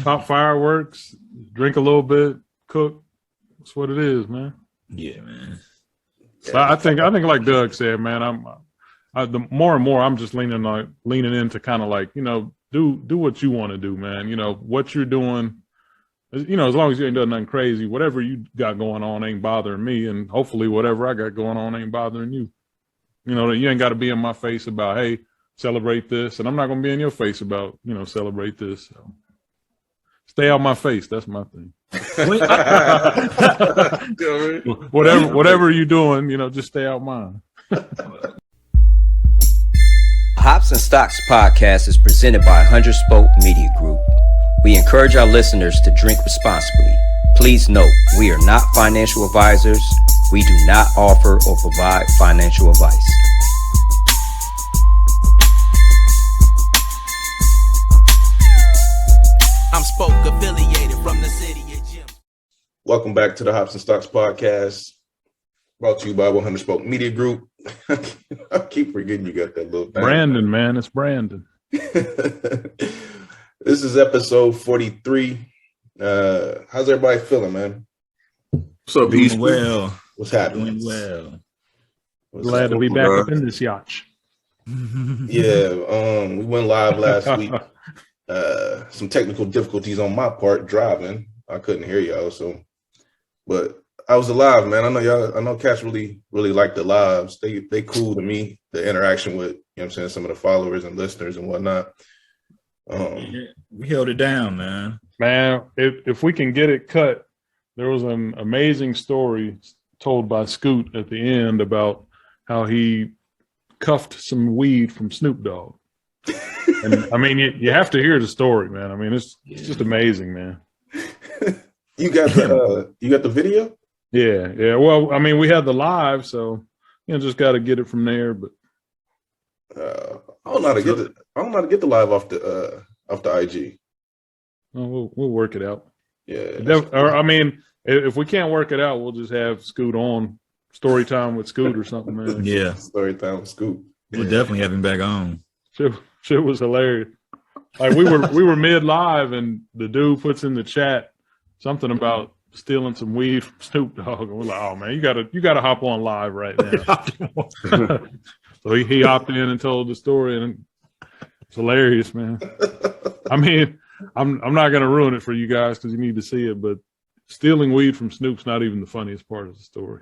pop fireworks, drink a little bit, cook. That's what it is, man. Yeah, man. So I think like Doug said, man, the more and more I'm just leaning into kind of like, do what you want to do, man. What you're doing, as long as you ain't done nothing crazy, whatever you got going on ain't bothering me, and hopefully whatever I got going on ain't bothering you. You ain't got to be in my face about, hey, celebrate this, and I'm not gonna be in your face about, celebrate this. So stay out my face. That's my thing. whatever you're doing, just stay out mine. Hops and Stocks Podcast is presented by 100 Spoke Media Group. We encourage our listeners to drink responsibly. Please note, we are not financial advisors. We do not offer or provide financial advice. I'm Spoke affiliated from the city of Jim. Welcome back to the Hops and Stocks Podcast, brought to you by 100 Spoke Media Group. I keep forgetting you got that little thing. Brandon, man, it's Brandon. This is episode 43. How's everybody feeling, man? What's up, Doing well. What's happening? Doing well. Glad to be back up in this yacht. Yeah, we went live last week. Some technical difficulties on my part driving. I couldn't hear y'all, but I was alive, man. I know Cats really like the lives. They cool to me. The interaction with, some of the followers and listeners and whatnot. We held it down, man. Man, if we can get it cut, there was an amazing story told by Scoot at the end about how he cuffed some weed from Snoop Dogg. And I mean, you have to hear the story, man. I mean, it's just amazing, man. You got the video? Yeah. Well, I mean, we had the live, so just got to get it from there. But I don't know how to get the live off the IG. We'll work it out. Yeah. Or I mean, if we can't work it out, we'll just have Scoot on story time with Scoot or something, man. Yeah, story time with Scoot. We'll definitely have him back on. Shit was hilarious. Like we were mid live, and the dude puts in the chat something about stealing some weed from Snoop Dogg, and we're like, "Oh man, you gotta hop on live right now." So he hopped in and told the story, and it's hilarious, man. I mean, I'm not gonna ruin it for you guys because you need to see it, but stealing weed from Snoop's not even the funniest part of the story.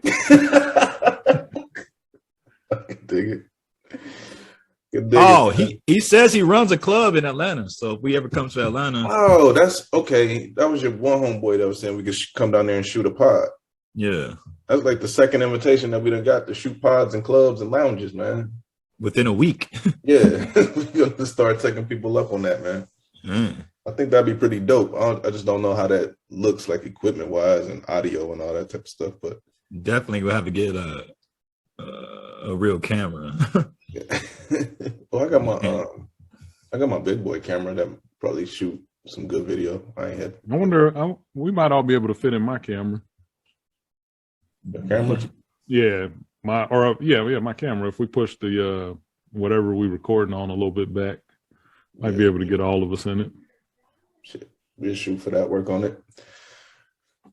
I can dig it. He says he runs a club in Atlanta. So if we ever come to Atlanta. Oh, that's okay. That was your one homeboy that was saying we could come down there and shoot a pod. Yeah. That's like the second invitation that we done got to shoot pods in clubs and lounges, man. Within a week. Yeah. We're going to start taking people up on that, man. I think that'd be pretty dope. I just don't know how that looks like equipment wise and audio and all that type of stuff, but definitely we'll have to get a real camera. Well, I got my big boy camera that probably shoot some good video. I wonder, we might all be able to fit in my camera. The camera? Yeah, my camera. If we push the whatever we recording on a little bit back, might be able to get all of us in it. Shit, we'll shoot for that. Work on it.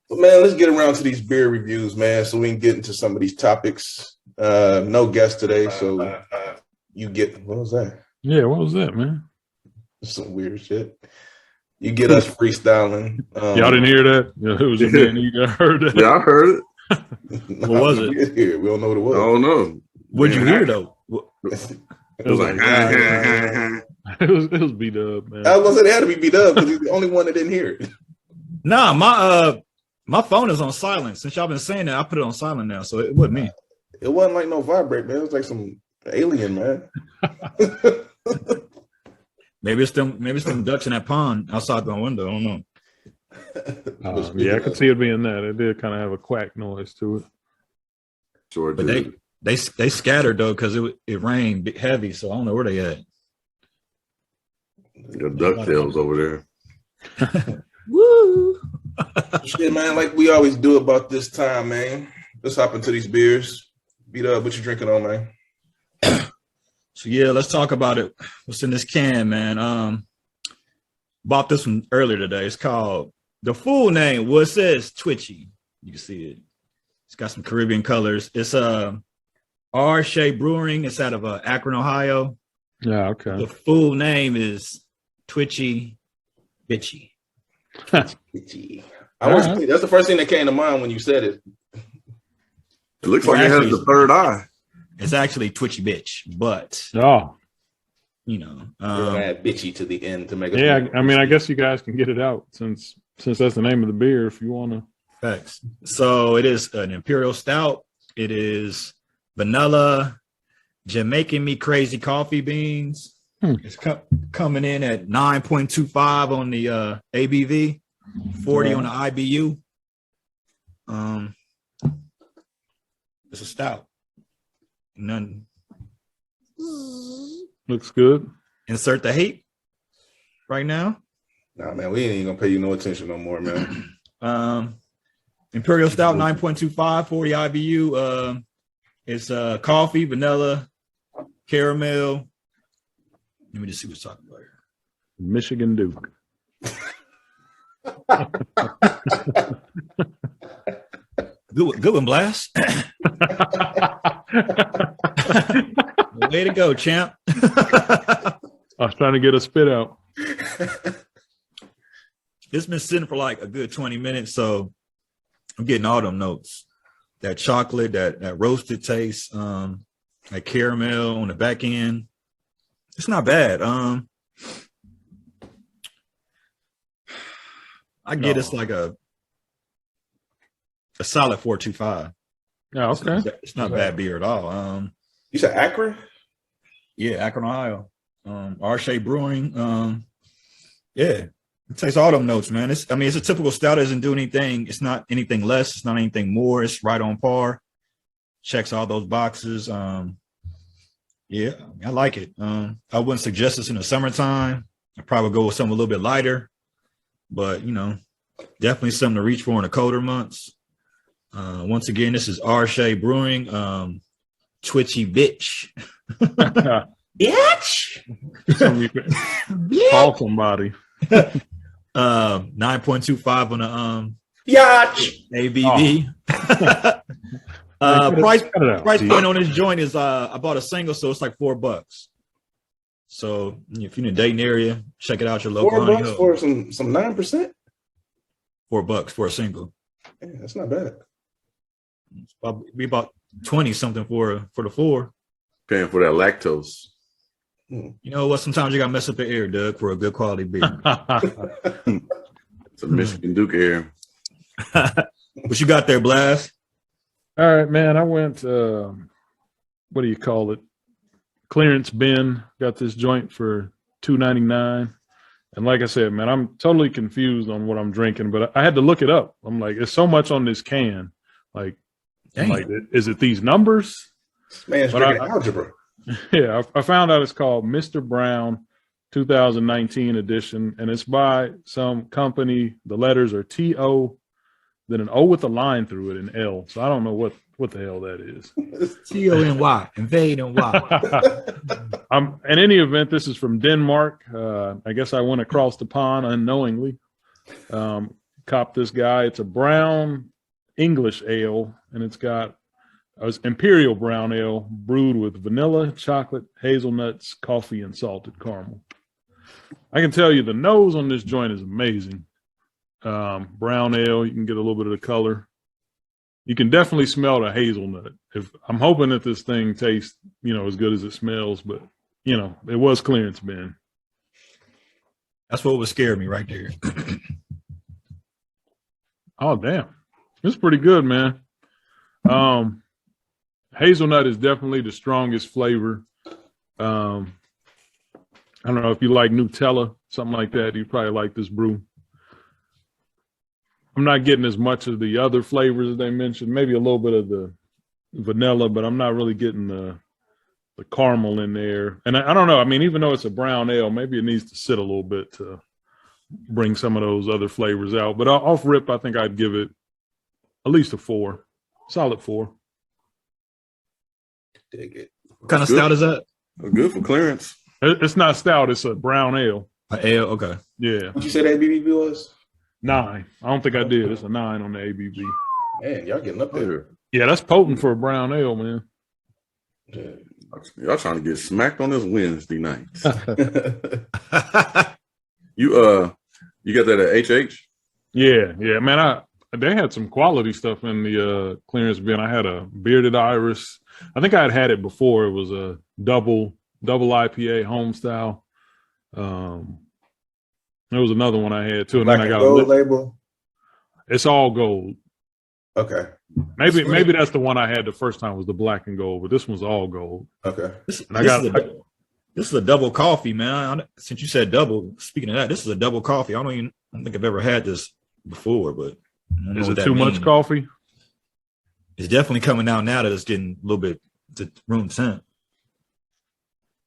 But man, let's get around to these beer reviews, man, so we can get into some of these topics. No guest today, so you get what was that? Yeah, what was that, man? Some weird shit. You get us freestyling. Y'all didn't hear that? Yeah, it was me and you heard that. Yeah, I heard it. What was it? We don't know what it was. I don't know. What'd you hear though? It was like it was beat up, man. I was gonna say they had to be beat up because he's the only one that didn't hear it. Nah, my phone is on silent. Since y'all been saying that, I put it on silent now, so it wasn't me. It wasn't like no vibrate, man. It was like some alien, man. Maybe it's them ducks in that pond outside the window. I don't know. Yeah, I could see it being that. It did kind of have a quack noise to it. Sure, but they scattered though because it rained heavy, so I don't know where they at. Got DuckTales over there. Woo! Shit, man, like we always do about this time, man. Let's hop into these beers. Beat up, what you drinking on, man? So yeah, let's talk about it. What's in this can, man? Bought this one earlier today. It's called, the full name, well, it says Twitchy. You can see it. It's got some Caribbean colors. It's R.Shea Brewing. It's out of Akron, Ohio. Yeah, okay. The full name is Twitchy Bitchy. Twitchy. That's the first thing that came to mind when you said it. It looks like it has the third eye. It's actually Twitchy Bitch, but you know, add bitchy to the end to make it. Yeah, I mean, I guess you guys can get it out since that's the name of the beer if you want to. Thanks. So it is an imperial stout. It is vanilla, Jamaican me crazy coffee beans. It's coming in at 9.25 on the ABV, 40 on the IBU. It's a stout. None. Looks good. Insert the hate right now. Nah, man, we ain't even gonna pay you no attention no more, man. Imperial Stout 9.25, 40 IBU. It's coffee, vanilla, caramel. Let me just see what's talking about here. Michigan Duke. Good one, Blast. Way to go, champ. I was trying to get a spit out. It's been sitting for like a good 20 minutes, so I'm getting all them notes. That chocolate, that roasted taste, that caramel on the back end. It's not bad. I get it's like a solid 4.25. Yeah, okay. It's not bad beer at all. You said Akron? Yeah, Akron, Ohio. R.Shea Brewing. Yeah, it takes all them notes, man. It's a typical stout. It doesn't do anything. It's not anything less. It's not anything more. It's right on par. Checks all those boxes. Yeah, I like it. I wouldn't suggest this in the summertime. I'd probably go with something a little bit lighter, but you know, definitely something to reach for in the colder months. Once again, this is R.Shea Brewing. Twitchy bitch. Bitch. Call somebody. 9.25 on the Yatch. ABV. Price point on this joint is I bought a single, so it's like $4. So if you're in the Dayton area, check it out. Your local $4 for some 9%. $4 for a single. Yeah, that's not bad. It's probably be about 20 something for the 4. Paying for that lactose. You know what? Sometimes you gotta mess up the air, Doug, for a good quality beer. It's a Michigan Duke air. What you got there, Blast? All right, man. I went, what do you call it? Clearance bin. Got this joint for $2.99. And like I said, man, I'm totally confused on what I'm drinking, but I had to look it up. I'm like, it's so much on this can. Like, is it these numbers? This man's drinking algebra. Yeah, I found out it's called Mr. Brown 2019 edition, and it's by some company. The letters are T-O, then an O with a line through it, and L. So I don't know what the hell that is. T-O-N-Y, invade and Y. In any event, this is from Denmark. I guess I went across the pond unknowingly. Copped this guy. It's a brown English ale, and it's got imperial brown ale brewed with vanilla, chocolate, hazelnuts, coffee, and salted caramel. I can tell you the nose on this joint is amazing. Brown ale, you can get a little bit of the color. You can definitely smell the hazelnut. I'm hoping that this thing tastes, as good as it smells, but it was clearance bin. That's what would scare me right there. Oh, damn. It's pretty good, man. Hazelnut is definitely the strongest flavor. I don't know if you like Nutella, something like that. You probably like this brew. I'm not getting as much of the other flavors they mentioned. Maybe a little bit of the vanilla, but I'm not really getting the caramel in there. And I don't know. I mean, even though it's a brown ale, maybe it needs to sit a little bit to bring some of those other flavors out. But off rip, I think I'd give it at least a 4. Solid 4. Dig it. What kind of stout is that? Good for clearance. It's not stout. It's a brown ale. Ale, okay. Yeah, What you say the ABV was? 9. I don't think I did. It's a 9 on the ABV. Man, y'all getting up there. Yeah, that's potent for a brown ale, man. Yeah. Y'all trying to get smacked on this Wednesday night. You got that at HH? Yeah, man. They had some quality stuff in the clearance bin. I had a bearded iris. I think I had it before. It was a double IPA home style. There was another one I had too, and Black then I and got gold label. It's all gold. Okay. Maybe that's the one I had the first time was the black and gold, but this one's all gold. Okay. This is a double coffee, man. Since you said double, speaking of that, this is a double coffee. I don't think I've ever had this before, but I don't know Is what it that too means. much coffee? It's definitely coming out now that it's getting a little bit to room temp.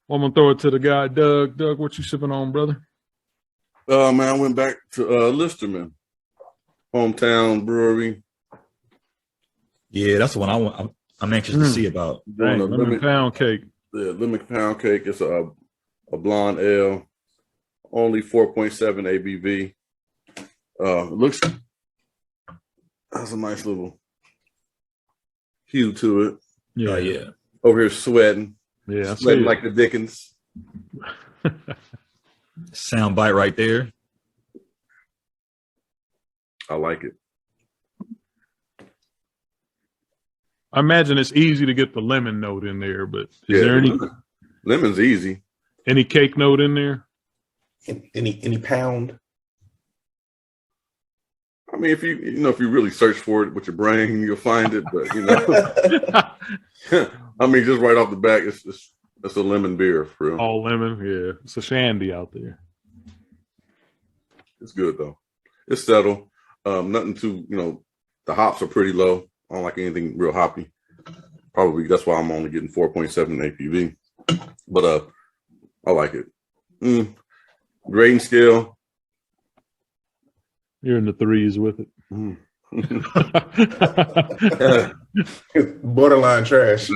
Well, I'm gonna throw it to the guy, Doug. Doug, what you sipping on, brother? Man, I went back to Listermann, hometown brewery. Yeah, that's the one I want. I'm anxious to see about. Dang, lemon pound cake. Yeah, lemon pound cake. It's a blonde ale, only 4.7 ABV. It looks has a nice little hue to it. Yeah, yeah. Over here sweating. Yeah, I see Sweating it. like the Dickens. Sound bite right there. I like it. I imagine it's easy to get the lemon note in there, but is there lemon's easy? Any cake note in there? Any pound? I mean, if you really search for it with your brain, you'll find it. But I mean, just right off the bat, it's a lemon beer for real. All lemon, yeah. It's a shandy out there. It's good though. It's settled. Nothing too, the hops are pretty low. I don't like anything real hoppy. Probably that's why I'm only getting 4.7 APV. But I like it. Grading scale. You're in the 3s with it. Borderline trash.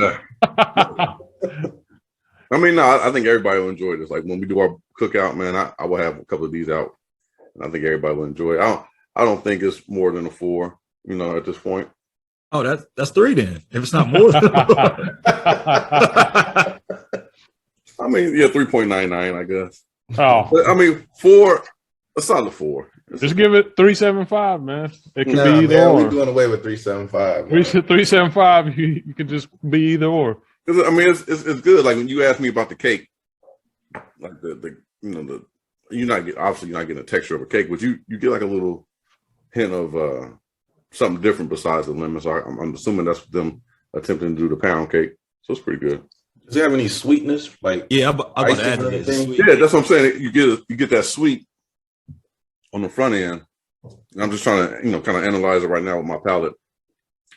I mean, no, I think everybody will enjoy this. Like when we do our cookout, man, I will have a couple of these out, and I think everybody will enjoy it. I don't think it's more than a 4, at this point. Oh, that's 3 then. If it's not more than I mean, yeah, 3.99, I guess. Oh, But, I mean, 4, a solid 4. Just give it 3.75, man. It can be either man, or. we're doing away with 3.75. 3.75, you can just be either or. I mean, it's good. Like when you asked me about the cake, like you're not getting a texture of a cake, but you get like a little hint of something different besides the lemon. So I'm assuming that's them attempting to do the pound cake. So it's pretty good. Does it have any sweetness? Like yeah, I'm about to add or this. anything? Yeah, that's what I'm saying. You get that sweet on the front end. And I'm just trying to kind of analyze it right now with my palate.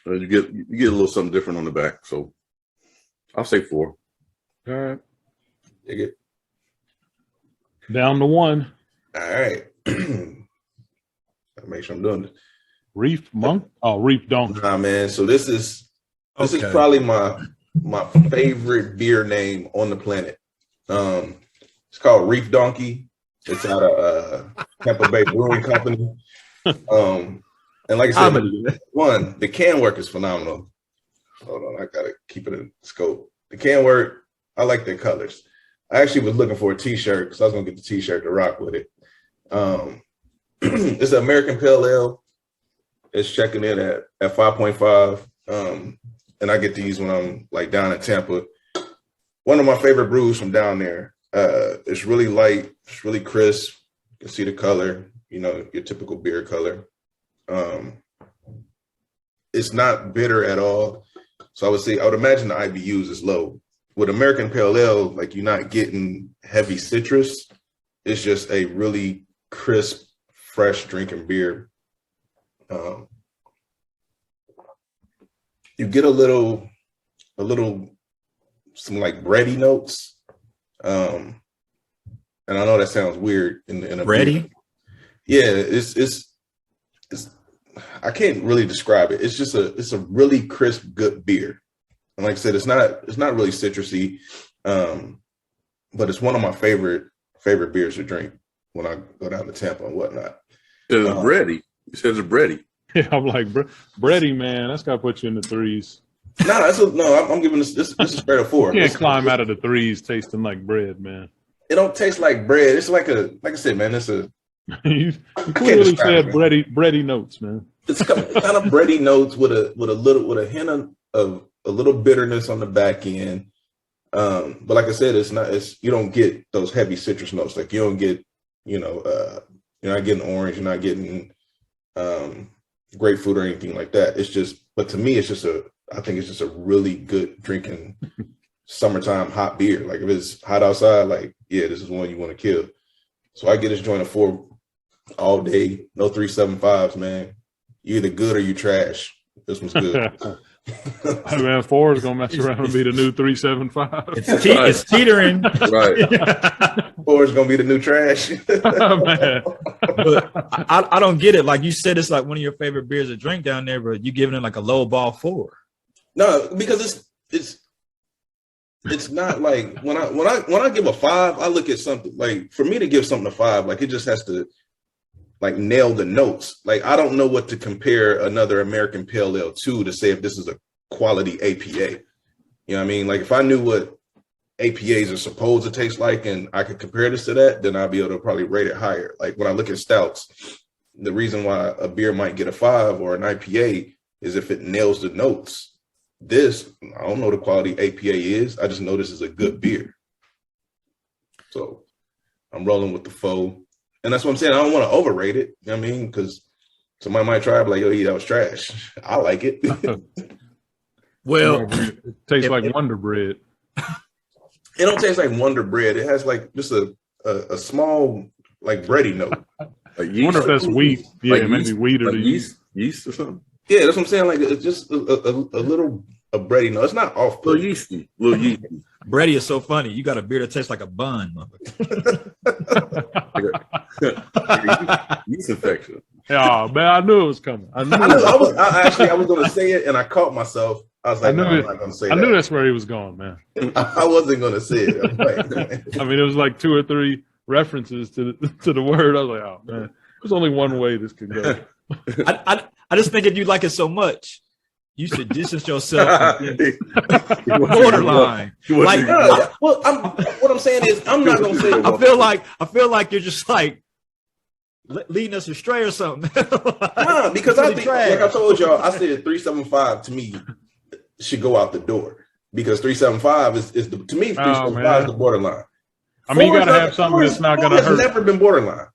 You get a little something different on the back. So I'll say 4. All right. Dig it. Down to 1. All right. Gotta make sure I'm doing it. Reef Donkey. Nah, man. So this is probably my favorite beer name on the planet. It's called Reef Donkey. It's out of Tampa Bay Brewing Company. And like I said, the can work is phenomenal. Hold on, I gotta keep it in scope. The can work, I like their colors. I actually was looking for a t-shirt because I was gonna get the t-shirt to rock with it. It's an American Pale Ale. It's checking in at 5.5. And I get these when I'm like down in Tampa. One of my favorite brews from down there. It's really light, it's really crisp. You can see the color, your typical beer color. It's not bitter at all. So I would imagine the IBUs is low. With American Pale Ale, like you're not getting heavy citrus. It's just a really crisp, fresh drinking beer. You get some like bready notes. And I know that sounds weird in a bready. Beer. Yeah, it's I can't really describe it. It's a really crisp, good beer. And like I said, it's not really citrusy, but it's one of my favorite beers to drink. when I go down to Tampa and whatnot. It's bready. He says it's bready. Yeah, I'm like, bready, man. That's got to put you in the threes. I'm giving this is straight up 4. You can't climb out of the threes tasting like bread, man. It don't taste like bread. It's like I said, man. It's a you clearly said bready notes, man. It's kind of bready notes with a hint of a little bitterness on the back end. But like I said, you don't get those heavy citrus notes. Like you don't get, you're not getting orange, you're not getting grapefruit or anything like that. But to me, I think it's just a really good drinking summertime hot beer. Like if it's hot outside, like, yeah, this is one you want to kill. So I get this joint of 4 all day, no 375s, man. You either good or you trash. This one's good. Hey, man, 4 is gonna mess around and be the new 375. It's teetering. Right. 4 is gonna be the new trash. Man. But I don't get it. Like you said, it's like one of your favorite beers to drink down there, but you giving it like a low ball 4. No, because it's not like when I give a 5, I look at something like, for me to give something a 5, like it just has to like nail the notes. Like I don't know what to compare another American Pale Ale to say if this is a quality APA. You know what I mean? Like if I knew what APAs are supposed to taste like and I could compare this to that, then I'd be able to probably rate it higher. Like when I look at stouts, the reason why a beer might get a 5 or an IPA is if it nails the notes. This, I don't know what the quality APA is. I just know this is a good beer. So I'm rolling with the 4. And that's what I'm saying. I don't want to overrate it. You know what I mean? Because somebody might try, but like, yo, that was trash. I like it. Well, it tastes like Wonder Bread. It don't taste like Wonder Bread. It has like just a small like bready note. Like I wonder if that's wheat. Yeah, like maybe wheat or like yeast or something. Yeah, that's what I'm saying. Like it's just a little bready note. It's not off. Little yeasty. bready is so funny. You got a beer that tastes like a bun. Yeast infection. Yeah, man, I knew it was coming. I was going to say it, and I caught myself. I was like, no, I'm not going to say that. I knew that's where he was going, man. I wasn't going to say it. I mean, it was like 2 or 3 references to the word. I was like, oh man, there's only one way this could go. I just think if you like it so much, you should distance yourself from borderline. Like, what I'm saying is, I'm not going to say. I feel like you're just like leading us astray or something. Nah, because I think, like I told y'all, I said 375 to me should go out the door because 375 is to me 375 is the borderline. I mean, you got to have something that's not going to hurt. It's never been borderline.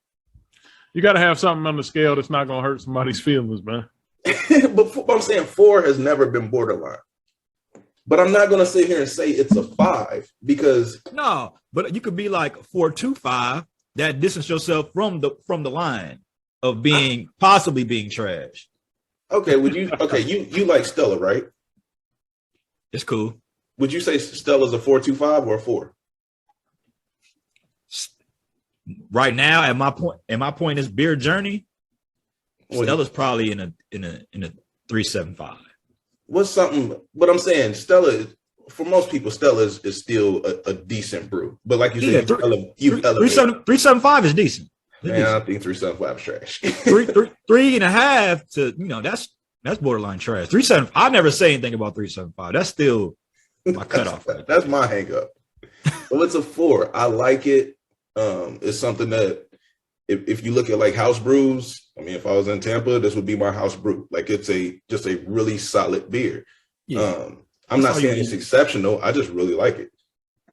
You got to have something on the scale that's not going to hurt somebody's feelings, man. But I'm saying 4 has never been borderline. But I'm not going to sit here and say it's a 5 because no. But you could be like 4.25 that distance yourself from the line of being possibly being trash. Okay, you like Stella, right? It's cool. Would you say Stella's a 4.25 or a 4? Right now, at my point in this beer journey, Stella's probably in a 3.75. What's something? But I'm saying Stella, for most people, Stella is still a decent brew. But like you said, 3.75 is decent. Man, I think 3.75 is trash. 3.5 to that's borderline trash. 3.7. I never say anything about 3.75. That's still my cutoff. That's my hang up. Well, it's a 4. I like it. It's something that if you look at like house brews, I mean, if I was in Tampa, this would be my house brew. Like it's just a really solid beer. Yeah. I'm not saying it's exceptional. I just really like it.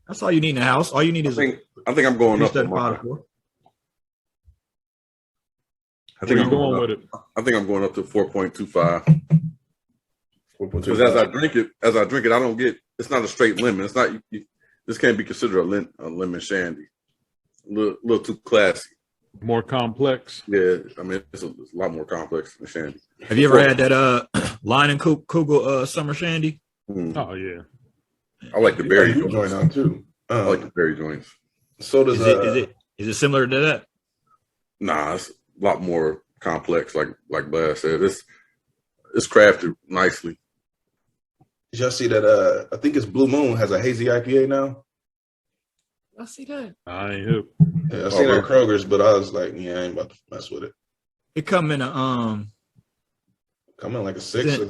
That's all you need in the house. All you need is I think I'm going up. I think I'm going up to 4.25. Because as I drink it, I don't get. It's not a straight lemon. It's not. This can't be considered a lemon shandy. A little too classy. More complex. Yeah, I mean it's a lot more complex than shandy. Have you ever had that Lion and Kugel summer shandy? Oh yeah. I like the berry joint on too. I like the berry joints. So does is it similar to that? Nah, it's a lot more complex. Like Blaz said, it's crafted nicely. Did y'all see that? I think it's Blue Moon has a hazy IPA now. I see that. I ain't hip. Yeah, I seen it at Kroger's, but I was like, yeah, I ain't about to mess with it. It come in a Come in like a 6.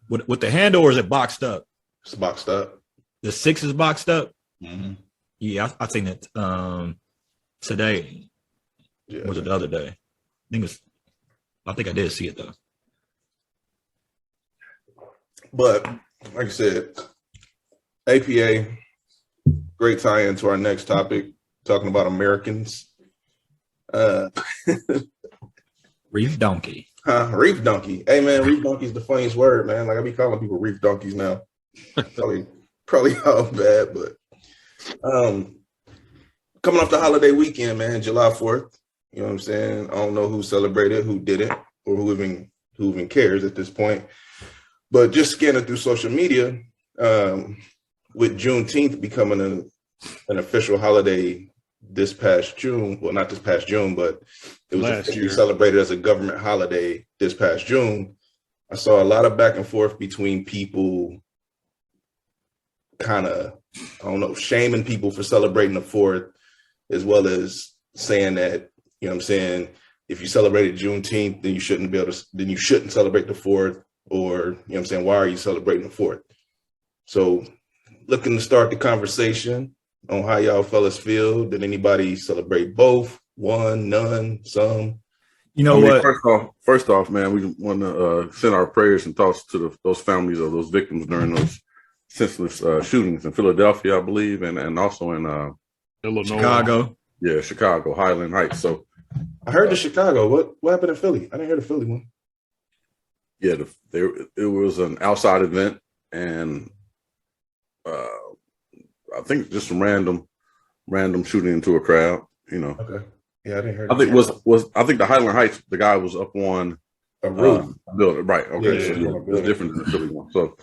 with the handle, or is it boxed up? It's boxed up. The 6 is boxed up. Mm-hmm. Yeah, I seen it today. Yeah. Was it the other day? I think I did see it though. But like I said, APA, great tie into our next topic, talking about Americans. Reef Donkey. Reef Donkey. Hey man, Reef Donkey is the funniest word, man. Like I be calling people Reef Donkeys now. Probably all bad, but coming off the holiday weekend, man, July 4th. You know what I'm saying? I don't know who celebrated, who didn't, or who even cares at this point. But just scanning through social media, with Juneteenth becoming an official holiday this past June, well, not this past June, but it was officially celebrated as a government holiday this past June. I saw a lot of back and forth between people kind of, I don't know, shaming people for celebrating the 4th, as well as saying that, you know what I'm saying, if you celebrated Juneteenth, then you shouldn't celebrate the 4th, or, you know what I'm saying, why are you celebrating the 4th? So looking to start the conversation on how y'all fellas feel. Did anybody celebrate both? One, none, some? You know what? First off, man, we want to send our prayers and thoughts to those families of those victims during those senseless shootings in Philadelphia, I believe, and also in Illinois. Chicago. Yeah, Chicago, Highland Heights. So I heard the Chicago. What happened in Philly? I didn't hear the Philly one. Yeah, it was an outside event, and I think just some random shooting into a crowd. You know. Okay. Yeah, I didn't hear. I think I think the Highland Heights. The guy was up on a roof building. Right. Okay. Yeah, so yeah, it's different than the Philly one. So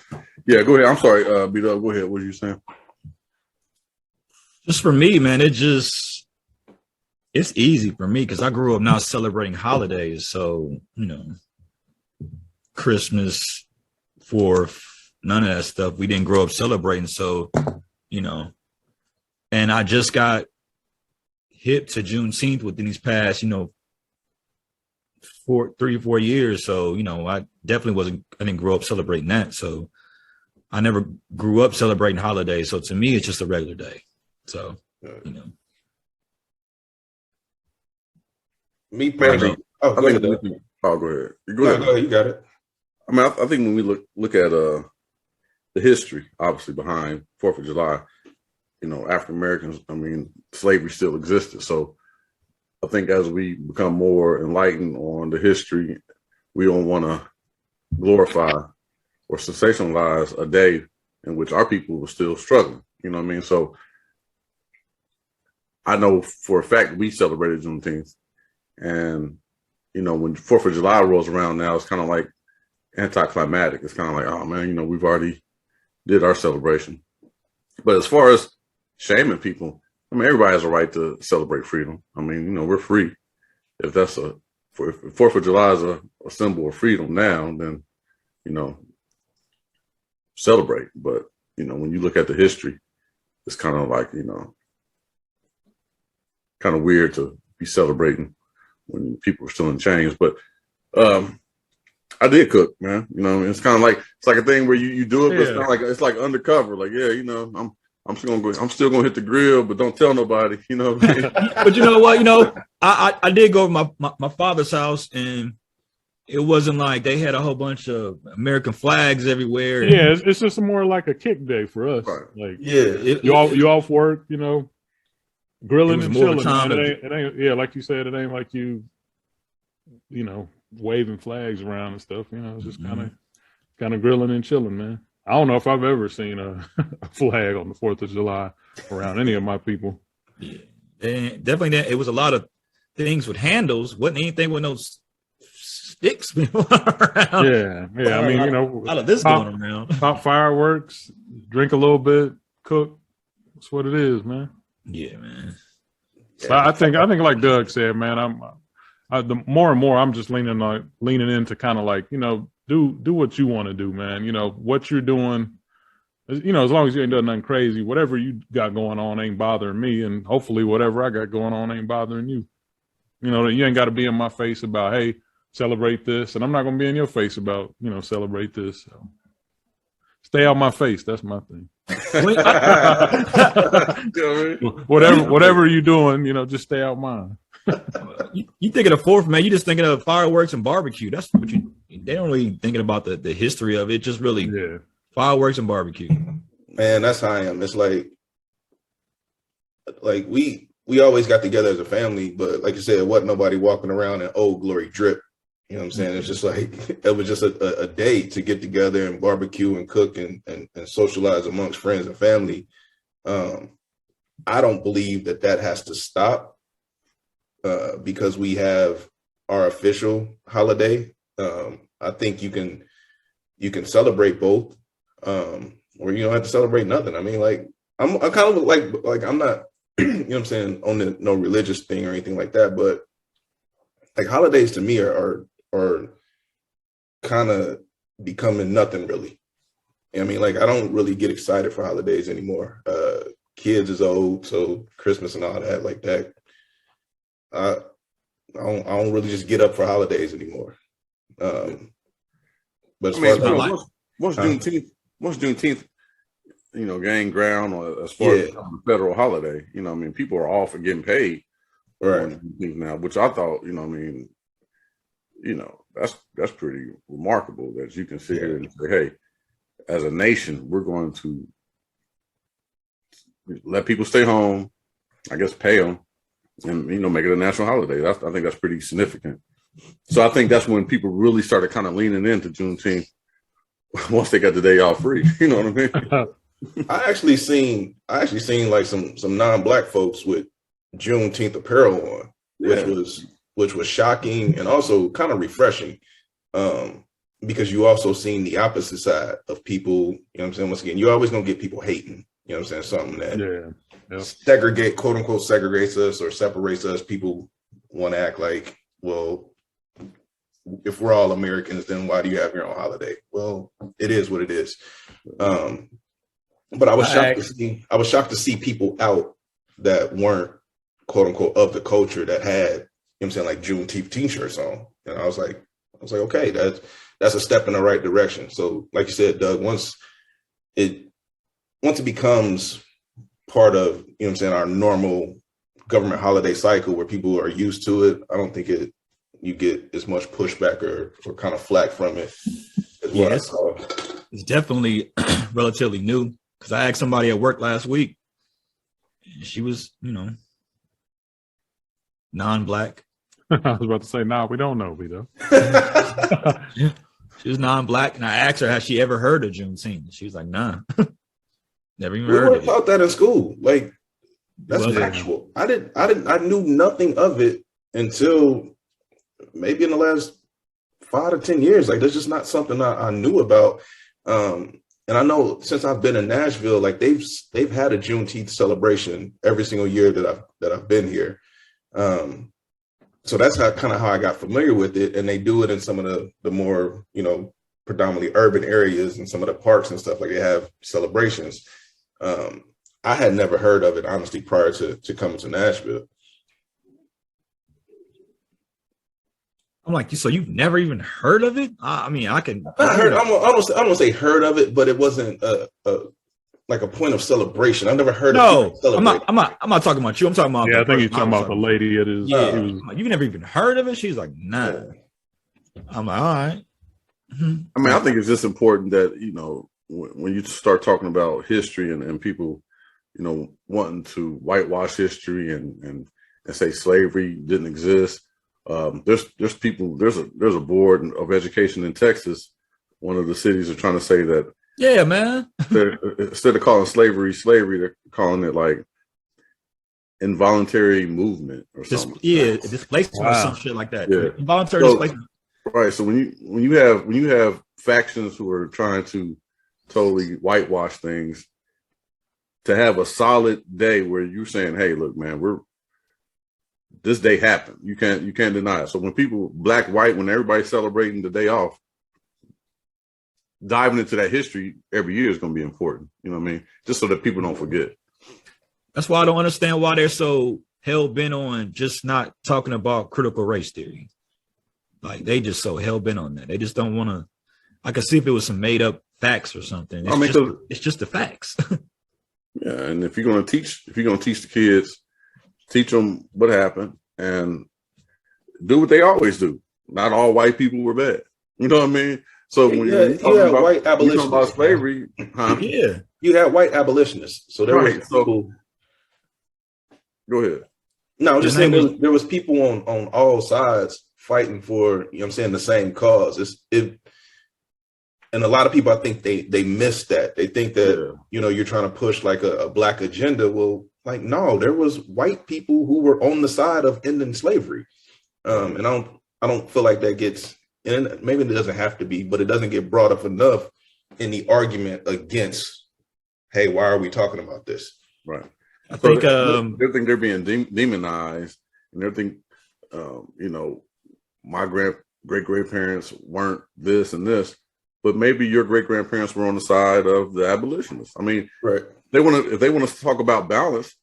yeah, go ahead. I'm sorry, B-Dub, go ahead. What are you saying? Just for me, man, it's easy for me because I grew up not celebrating holidays. So, you know, Christmas, 4th, none of that stuff. We didn't grow up celebrating. So, you know, and I just got hip to Juneteenth within these past, you know, 3 or 4 years. So, you know, I didn't grow up celebrating that. So I never grew up celebrating holidays. So to me, it's just a regular day. So, you know. Me personally. Go ahead. Go ahead. Go ahead. You got it. I mean, I think when we look at the history, obviously behind 4th of July, you know, African Americans, I mean, slavery still existed. So I think as we become more enlightened on the history, we don't want to glorify or sensationalize a day in which our people were still struggling. You know what I mean? So I know for a fact we celebrated Juneteenth. And, you know, when 4th of July rolls around now, it's kind of like anticlimactic. It's kind of like, oh, man, you know, we've already did our celebration. But as far as shaming people, I mean, everybody has a right to celebrate freedom. I mean, you know, we're free. If that's if 4th of July is a symbol of freedom now, then, you know, celebrate. But, you know, when you look at the history, it's kind of like, you know, kind of weird to be celebrating when people are still in chains. But I did cook, man. You know, it's kind of like, it's like a thing where you do it, but it's kind of like, it's like undercover. Like, yeah, you know, I'm still gonna hit the grill, but don't tell nobody, you know what I mean? But you know what, you know, I did go to my father's house, and it wasn't like they had a whole bunch of American flags everywhere. Yeah, it's just more like a kick day for us. Right. Like, Yeah, you off work, you know, grilling and chilling. Time it ain't, yeah, like you said, it ain't like you know, waving flags around and stuff. You know, it's just kind of grilling and chilling, man. I don't know if I've ever seen a flag on the 4th of July around any of my people. Yeah, and definitely it was a lot of things with handles. Wasn't anything with no sticks around. Yeah. I mean, you know, a lot of this going around. Pop fireworks, drink a little bit, cook. That's what it is, man. Yeah, man. So I think like Doug said, man, the more and more I'm just leaning into kind of like, you know, do what you want to do, man. You know, what you're doing, You know, as long as you ain't done nothing crazy, whatever you got going on ain't bothering me, and hopefully whatever I got going on ain't bothering you. You know, you ain't got to be in my face about, hey, celebrate this, and I'm not gonna be in your face about, you know, celebrate this. So stay out my face. That's my thing. Whatever you're doing, you know, just stay out mine. You thinking of 4th, man? You just thinking of fireworks and barbecue. That's what they don't really thinking about the history of it. Just really fireworks and barbecue. Man, that's how I am. It's like we always got together as a family, but like you said, it wasn't nobody walking around in Old Glory drip. You know what I'm saying? It's just like it was just a day to get together and barbecue and cook and socialize amongst friends and family. I don't believe that has to stop because we have our official holiday. I think you can celebrate both, or you don't have to celebrate nothing. I mean, like I'm kind of like I'm not, you know what I'm saying, on no religious thing or anything like that, but like holidays to me are kind of becoming nothing really. I mean, like I don't really get excited for holidays anymore. Kids is old, so Christmas and all that like that. I don't really just get up for holidays anymore. But as far as once Juneteenth, you know, gain ground, or as far as a federal holiday, you know, I mean, people are off and getting paid right now, which I thought, you know, I mean, you know, that's pretty remarkable that you can sit here and say, hey, as a nation, we're going to let people stay home, I guess pay them, and, you know, make it a national holiday. I think that's pretty significant. So I think that's when people really started kind of leaning into Juneteenth once they got the day off free. You know what I mean? I actually seen like some non-black folks with Juneteenth apparel on, which was shocking and also kind of refreshing. Because you also seen the opposite side of people, you know what I'm saying? Once again, you're always gonna get people hating, you know what I'm saying? Something that segregate, quote unquote, segregates us or separates us. People want to act like, well, if we're all Americans, then why do you have your own holiday? Well, it is what it is. But I was shocked to see people out that weren't, quote unquote, of the culture that had, you know what I'm saying, like Juneteenth t-shirts on. And I was like, okay, that's a step in the right direction. So like you said, Doug, once it becomes part of, you know what I'm saying, our normal government holiday cycle where people are used to it, I don't think you get as much pushback or kind of flack from it. It's definitely relatively new, because I asked somebody at work last week, and she was, you know, non-black. I was about to say, we don't know, Vito. She was non-black, and I asked her, has she ever heard of Juneteenth? She was like, nah. Never even heard of it. Taught that in school. Like, that's factual. I knew nothing of it until maybe in the last 5 to 10 years. Like, that's just not something I knew about. And I know since I've been in Nashville, like they've had a Juneteenth celebration every single year that I've been here. So that's how I got familiar with it. And they do it in some of the more, you know, predominantly urban areas and some of the parks and stuff. Like they have celebrations. I had never heard of it, honestly, prior to coming to Nashville. I'm like, so you've never even heard of it? I mean, I don't say heard of it, but it wasn't like a point of celebration. I've never heard of it. I'm not talking about you. I'm talking about I think you're talking about the lady. It is. You've never even heard of it? She's like, nah. Yeah. I'm like, all right. I mean, I think it's just important that, you know, when you start talking about history and people, you know, wanting to whitewash history and say slavery didn't exist. There's people, there's a board of education in Texas. One of the cities are trying to say that, yeah, man, instead of calling slavery, they're calling it like involuntary movement or something. Displacement or some shit like that. Yeah. Involuntary displacement. Right. So when you have factions who are trying to totally whitewash things, to have a solid day where you're saying, hey, look, man, this day happened. You can't deny it. So when people, black, white, when everybody's celebrating the day off, diving into that history every year is going to be important. You know what I mean? Just so that people don't forget. That's why I don't understand why they're so hell bent on just not talking about critical race theory. Like they just so hell bent on that. They just don't want to. I could see if it was some made up facts or something. It's just the facts. Yeah, and if you're gonna teach the kids, teach them what happened and do what they always do. Not all white people were bad. You know what I mean? So when you had white abolitionists about slavery, huh? Yeah, you had white abolitionists. So there Right, was people. Go ahead. No, I'm just saying there was people on all sides fighting for, you know what I'm saying, the same cause. And a lot of people, I think they miss that. They think that, you know, you're trying to push like a black agenda. Well, like, no, there was white people who were on the side of ending slavery. And I don't feel like that gets, and maybe it doesn't have to be, but it doesn't get brought up enough in the argument against, hey, why are we talking about this? Right. I think they think they're being demonized, and they think, you know, my great-grandparents weren't this and this, but maybe your great-grandparents were on the side of the abolitionists. I mean, right. If they want to talk about balance,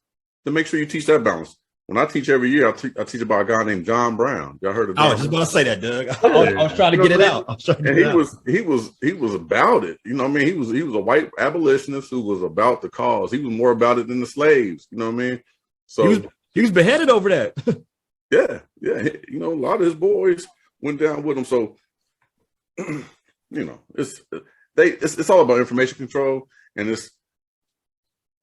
then make sure you teach that balance. When I teach every year, I teach about a guy named John Brown. Y'all heard of John? I was just about to say that, Doug. I was trying to get it out. And he was about it. You know what I mean? He was a white abolitionist who was about the cause. He was more about it than the slaves. You know what I mean? So he was beheaded over that. Yeah. You know, a lot of his boys went down with him. So, you know, it's all about information control, and it's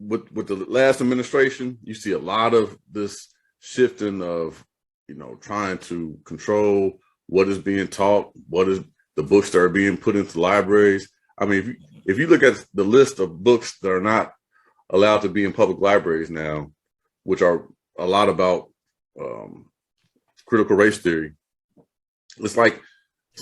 with the last administration, you see a lot of this shifting of, you know, trying to control what is being taught, what is the books that are being put into libraries. I mean, if you look at the list of books that are not allowed to be in public libraries now, which are a lot about critical race theory, it's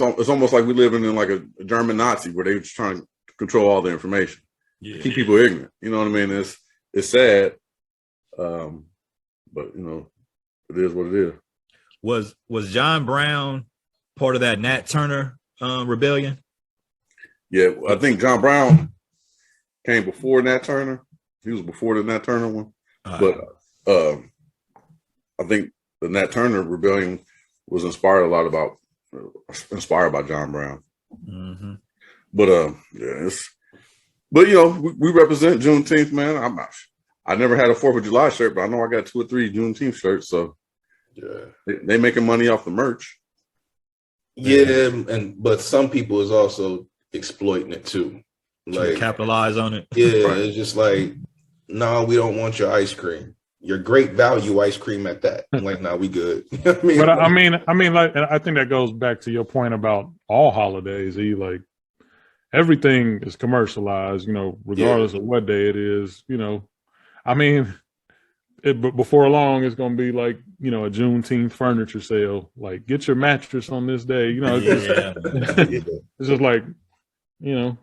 almost like we live in like a German Nazi where they're just trying to control all the information. Yeah. Keep people ignorant. You know what I mean? It's sad, but you know, it is what it is. Was John Brown part of that Nat Turner rebellion? Yeah, I think John Brown came before Nat Turner. He was before the Nat Turner one, but I think the Nat Turner rebellion was inspired by John Brown. Mm-hmm. But But you know, we represent Juneteenth, man. I never had a 4th of July shirt, but I know I got 2 or 3 Juneteenth shirts. So yeah, they making money off the merch. Yeah, but some people is also exploiting it too, like capitalize on it. Yeah, right. It's just like, no, we don't want your ice cream. Your great value ice cream at that. I'm like, nah, we good. You know what I mean? But I mean, like, I think that goes back to your point about all holidays. Like, everything is commercialized, you know, regardless of what day it is, you know. I mean, before long, it's going to be like, you know, a Juneteenth furniture sale. Like, get your mattress on this day. You know, it's just like, you know,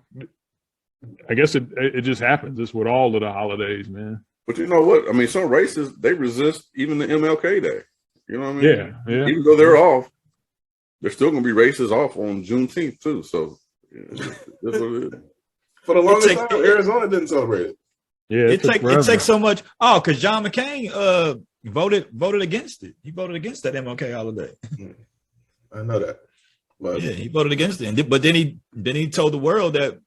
I guess it just happens. It's with all of the holidays, man. But you know what? I mean, some races, they resist even the MLK Day. You know what I mean? Yeah. Even though they're off, there's still going to be races off on Juneteenth, too. So, that's what it is. For the longest time, Arizona didn't celebrate it. Yeah, it takes so much. Oh, because John McCain voted against it. He voted against that MLK holiday. I know that. But yeah, he voted against it. But then he told the world that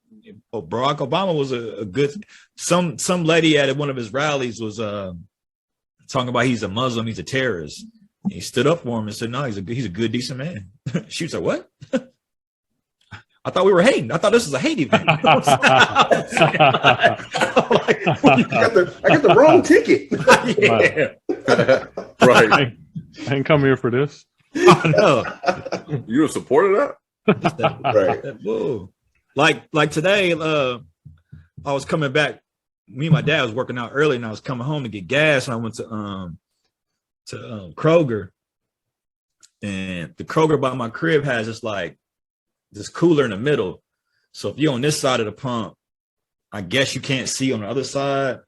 Barack Obama was a good. Some lady at one of his rallies was talking about he's a Muslim, he's a terrorist. He stood up for him and said, "No, he's a good, decent man." She was like, "What?" I thought we were hating. I thought this was a hate event. I got the wrong ticket. Right. I ain't come here for this. Oh, no. You a supporter of that? Right. Whoa. Like today, I was coming back. Me and my dad was working out early, and I was coming home to get gas, and I went to Kroger, and the Kroger by my crib has this cooler in the middle. So if you're on this side of the pump, I guess you can't see on the other side.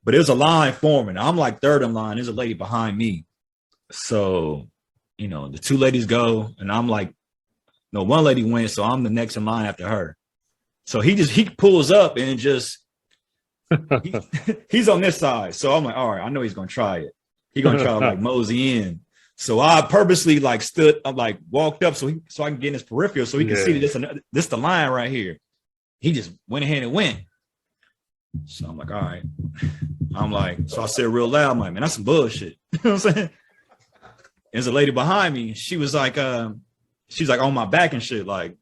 But there's a line forming. I'm like third in line. There's a lady behind me. So, you know, the 2 ladies go, and I'm like No, one lady went, so I'm the next in line after her. So he pulls up and just he's on this side. So I'm like, all right, I know he's gonna try it. He's gonna try to like mosey in. So I purposely like walked up so I can get in his peripheral so he can see that this the line right here. He just went ahead and went. So I'm like, all right. So I said real loud, I'm like, man, that's some bullshit. You know what I'm saying? There's a lady behind me. She was like, she's like on my back and shit. Like,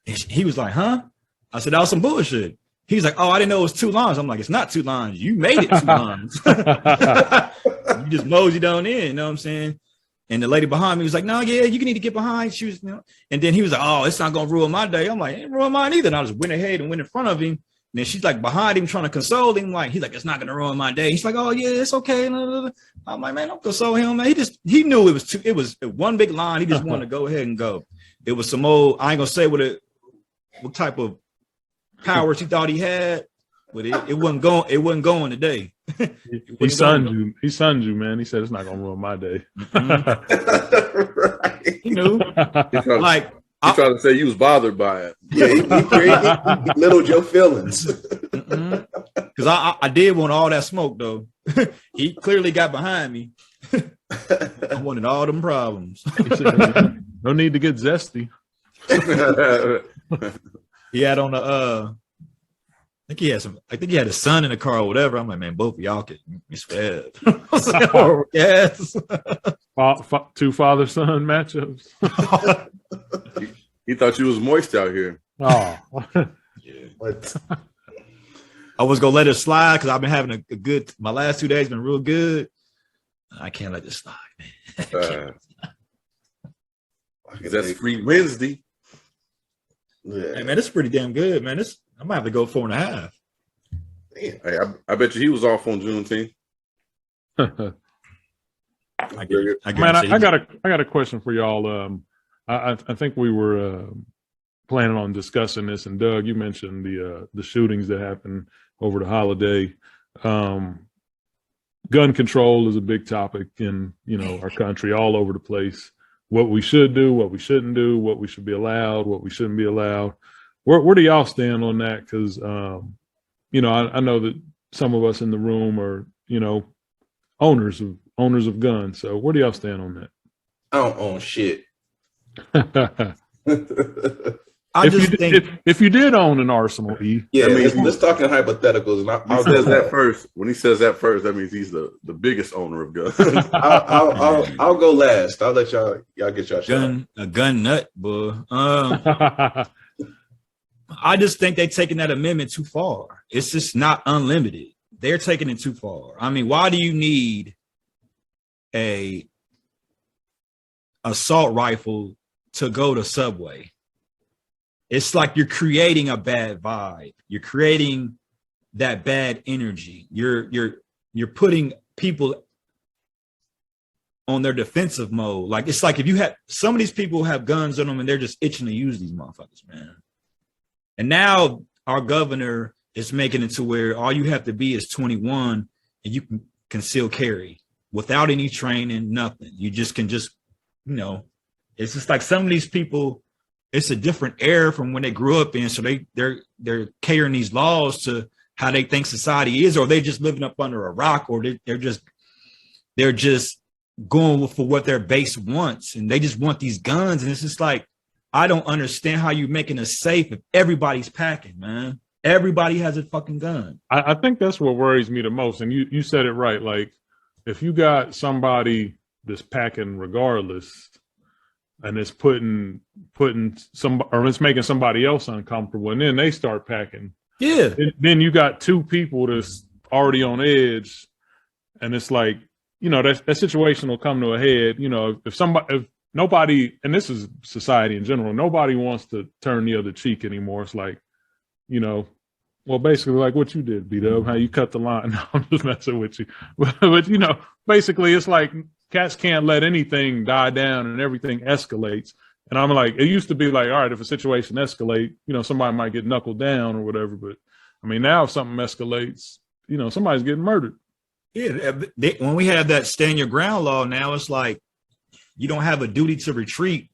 he was like, huh? I said, that was some bullshit. He's like, oh, I didn't know it was 2 lines. I'm like, it's not 2 lines. You made it 2 lines. You just moseyed on in, you know what I'm saying? And the lady behind me was like, no, yeah, you need to get behind. She was, and then he was like, oh, it's not going to ruin my day. I'm like, it ain't ruin mine either. And I just went ahead and went in front of him. And then she's like behind him trying to console him. Like, he's like, it's not going to ruin my day. He's like, oh, yeah, it's okay. I'm like, man, don't console him, man. He knew it was one big line. He just wanted to go ahead and go. It was some old, I ain't going to say what type of powers he thought he had, but it wasn't going today. He sunned you, man. He said it's not gonna ruin my day. Right. He knew. He tried to say you was bothered by it. Yeah, he belittled your feelings. Because I did want all that smoke though. He clearly got behind me. I wanted all them problems. No need to get zesty. He had on I think he had a son in the car or whatever. I'm like, man, both of y'all could swear. Yes. 2 father-son matchups. He thought you was moist out here. Oh. Yeah. What? I was gonna let it slide because I've been having a good. My last 2 days been real good. I can't let this slide, man. That's free Wednesday. Yeah. Hey, man, it's pretty damn good, man. I might have to go 4.5. Damn. Hey, I bet you he was off on Juneteenth. I got a question for y'all. I think we were planning on discussing this, and Doug, you mentioned the shootings that happened over the holiday. Gun control is a big topic in our country, all over the place. What we should do, what we shouldn't do, what we should be allowed, what we shouldn't be allowed. Where do y'all stand on that? Because I know that some of us in the room are owners of guns. So where do y'all stand on that? I don't own shit. If you did own an arsenal, yeah, let's talk in hypotheticals. When he says that first, that means he's the biggest owner of guns. I'll go last. I'll let y'all get y'all shot. A gun nut, boy. I just think they're taking that amendment too far. It's just not unlimited. They're taking it too far. I mean, why do you need a assault rifle to go to Subway? It's like you're creating a bad vibe. You're creating that bad energy. You're putting people on their defensive mode. Like, it's like if you had some of these people have guns on them and they're just itching to use these motherfuckers, man. And now our governor is making it to where all you have to be is 21 and you can conceal carry without any training, nothing. You just can it's just like some of these people, it's a different era from when they grew up in. So they're catering these laws to how they think society is, or they just living up under a rock, or they're just going for what their base wants. And they just want these guns. And it's just like, I don't understand how you're making us safe if everybody's packing, man. Everybody has a fucking gun. I think that's what worries me the most. And you said it right. Like, if you got somebody that's packing regardless, and it's putting some, or it's making somebody else uncomfortable, and then they start packing. Yeah. Then you got 2 people that's already on edge, and it's like, that situation will come to a head. If nobody, and this is society in general, nobody wants to turn the other cheek anymore. It's like, well, basically like what you did, B-Dub, how you cut the line. No, I'm just messing with you. But basically it's like cats can't let anything die down and everything escalates. And I'm like, it used to be like, all right, if a situation escalates, somebody might get knuckled down or whatever. But I mean, now if something escalates, somebody's getting murdered. Yeah. When we have that stand your ground law now, it's like, you don't have a duty to retreat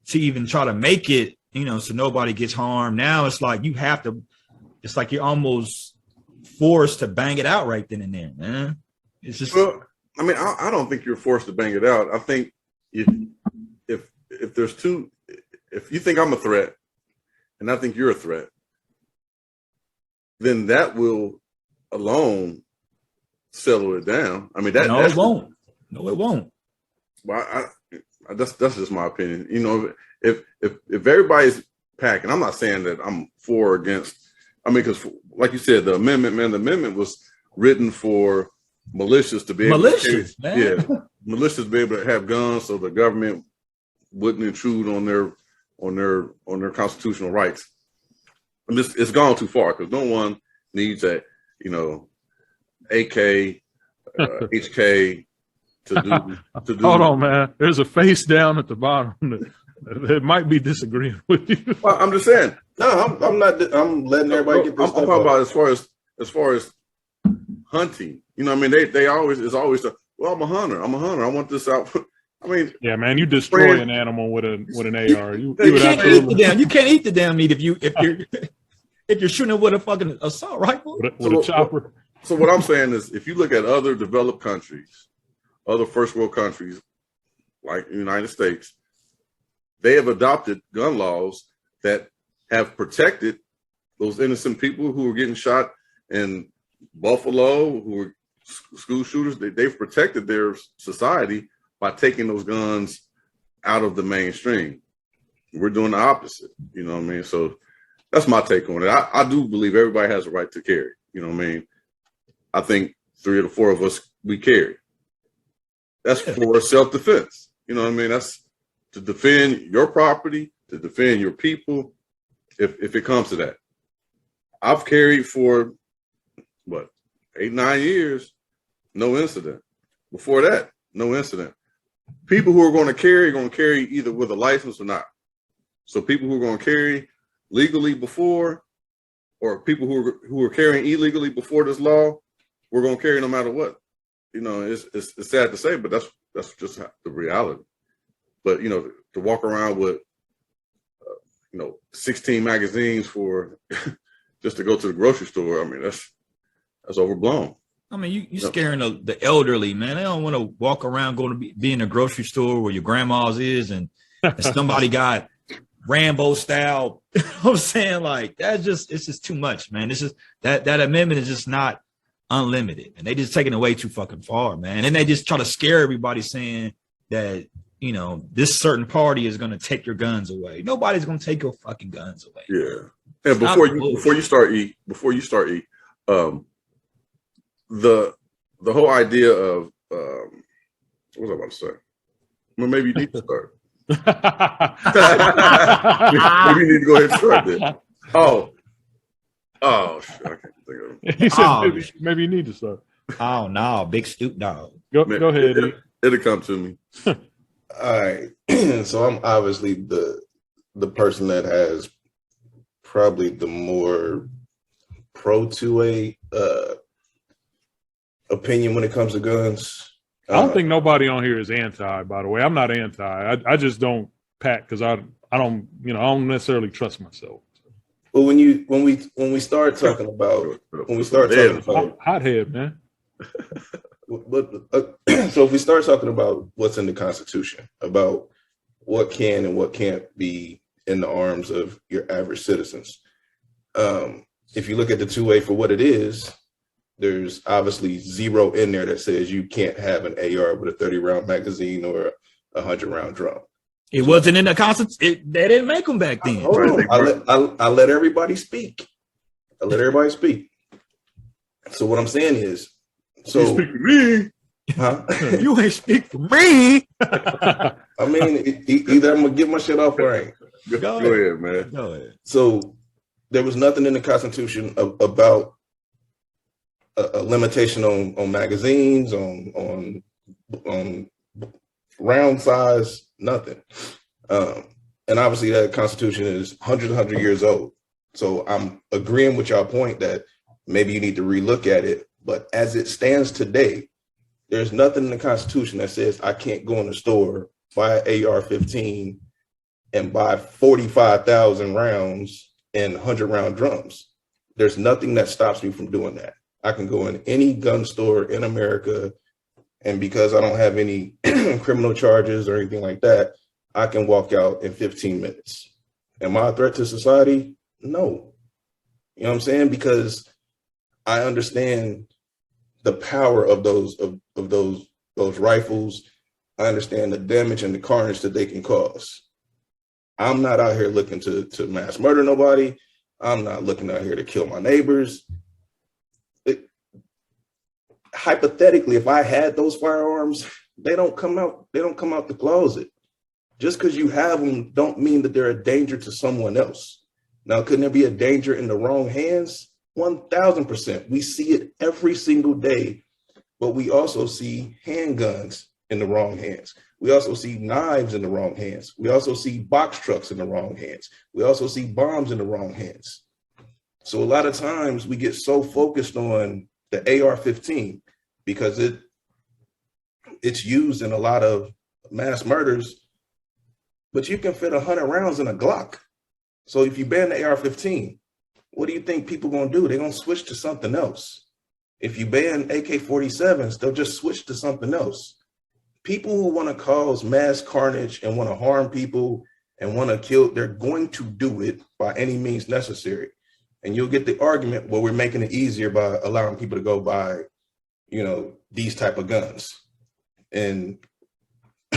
to even try to make it, you know, so nobody gets harmed. Now it's like you have to, it's like you're almost forced to bang it out right then and there, man. It's just, well, I mean, I don't think you're forced to bang it out. I think if there's two, if you think I'm a threat and I think you're a threat, then that will alone settle it down. I mean, it won't. No, it won't. Well, that's just my opinion. You know, if everybody's packing, I'm not saying that I'm for or against. I mean, because like you said, the amendment was written for militias to be able to militias be able to have guns, so the government wouldn't intrude on their constitutional rights. And it's gone too far because no one needs a, you know, AK, HK to do. Hold on, man. There's a face down at the bottom that might be disagreeing with you. Well, I'm just saying. No, I'm not. I'm letting everybody get this. I'm talking about as far as hunting. You know, what I mean, they always well, I'm a hunter. I want this out. I mean, yeah, man, you destroy an animal with an AR. You can't eat the damn meat if you're shooting it with a fucking assault rifle with a chopper. So what I'm saying is, if you look at other developed countries, other first world countries like the United States, they have adopted gun laws that have protected those innocent people who are getting shot in Buffalo, who are school shooters. They've protected their society by taking those guns out of the mainstream. We're doing the opposite, you know what I mean? So that's my take on it. I do believe everybody has a right to carry, you know what I mean? I think 3 or the 4 of us, we carry. That's for self-defense. You know what I mean? That's to defend your property, to defend your people, if it comes to that. I've carried for, 8-9 years, no incident. Before that, no incident. People who are going to carry either with a license or not. So people who are going to carry legally before, or people who are carrying illegally before this law, we're going to carry no matter what. You know, it's sad to say, but that's just the reality. But, you know, to walk around with, 16 magazines for just to go to the grocery store, I mean, that's overblown. I mean, you scaring the elderly, man. They don't want to walk around going to be in a grocery store where your grandma's is and somebody got Rambo style. You know what I'm saying? Like, it's just too much, man. It's just that amendment is just not unlimited, and they just taking it way too fucking far, man. And they just try to scare everybody saying that, you know, this certain party is going to take your guns away. Nobody's going to take your fucking guns away. Yeah. And before you start, the whole idea of what was I about to say? Well, maybe you need to start. Maybe you need to go ahead and start then. Oh, shit, I can't think of it. He said maybe you need to start. Oh no, big stoop dog. Go ahead. It'll come to me. All right. So I'm obviously the person that has probably the more pro 2A opinion when it comes to guns. I don't think nobody on here is anti, by the way. I'm not anti. I just don't pack because I don't necessarily trust myself. But when we start talking about hothead, man. But so if we start talking about what's in the Constitution, about what can and what can't be in the arms of your average citizens, if you look at the 2A for what it is, there's obviously zero in there that says you can't have an AR with a 30-round magazine or a 100-round drum. It wasn't in the Constitution. They didn't make them back then. I let everybody speak. So what I'm saying is, so you speak for me. Huh? You ain't speak for me. I mean, either I'm gonna get my shit off or I ain't. Go ahead, man. Go ahead. So there was nothing in the Constitution about a limitation on magazines, on round size, nothing. And obviously that Constitution is 100 years old. So I'm agreeing with y'all point that maybe you need to relook at it. But as it stands today, there's nothing in the Constitution that says I can't go in the store, buy an AR-15, and buy 45,000 rounds and 100-round drums. There's nothing that stops me from doing that. I can go in any gun store in America, and because I don't have any criminal charges or anything like that, I can walk out in 15 minutes. Am I a threat to society? No. You know what I'm saying? Because I understand the power of those rifles. I understand the damage and the carnage that they can cause. I'm not out here looking to mass murder nobody. I'm not looking out here to kill my neighbors. Hypothetically, if I had those firearms, they don't come out the closet. Just because you have them don't mean that they're a danger to someone else. Now, couldn't there be a danger in the wrong hands? 1,000%. We see it every single day, but we also see handguns in the wrong hands. We also see knives in the wrong hands. We also see box trucks in the wrong hands. We also see bombs in the wrong hands. So a lot of times we get so focused on the AR-15 because it's used in a lot of mass murders, but you can fit 100 rounds in a Glock. So if you ban the AR-15, what do you think people gonna do? They're gonna switch to something else. If you ban AK-47s, they'll just switch to something else. People who want to cause mass carnage and want to harm people and want to kill, they're going to do it by any means necessary. And you'll get the argument, well, we're making it easier by allowing people to go buy, these type of guns. And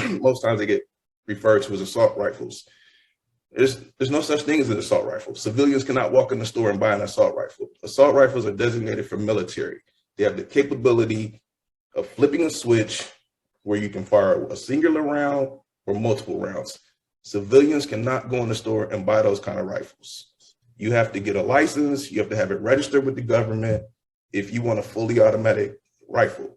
most times they get referred to as assault rifles. There's no such thing as an assault rifle. Civilians cannot walk in the store and buy an assault rifle. Assault rifles are designated for military. They have the capability of flipping a switch where you can fire a singular round or multiple rounds. Civilians cannot go in the store and buy those kind of rifles. You have to get a license. You have to have it registered with the government if you want a fully automatic rifle.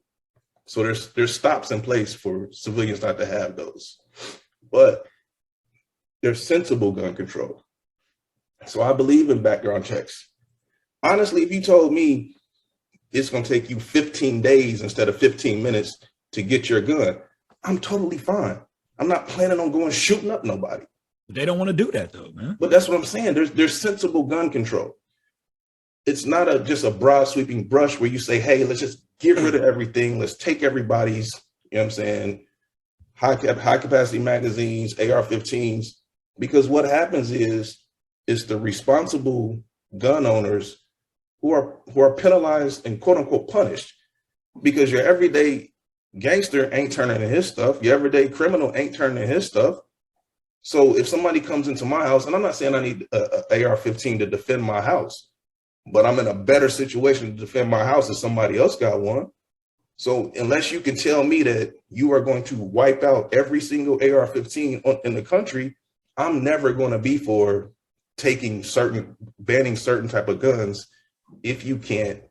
So there's stops in place for civilians not to have those. But there's sensible gun control. So I believe in background checks. Honestly, if you told me it's going to take you 15 days instead of 15 minutes to get your gun, I'm totally fine. I'm not planning on going shooting up nobody. They don't want to do that though, man. But that's what I'm saying. There's sensible gun control. It's not just a broad sweeping brush where you say, hey, let's just get rid of everything. Let's take everybody's, high capacity magazines, AR-15s, because what happens is the responsible gun owners who are penalized and quote unquote punished, because your everyday gangster ain't turning in his stuff. Your everyday criminal ain't turning in his stuff. So if somebody comes into my house, and I'm not saying I need a AR-15 to defend my house, but I'm in a better situation to defend my house if somebody else got one. So unless you can tell me that you are going to wipe out every single AR-15 in the country, I'm never going to be for banning certain type of guns if you can't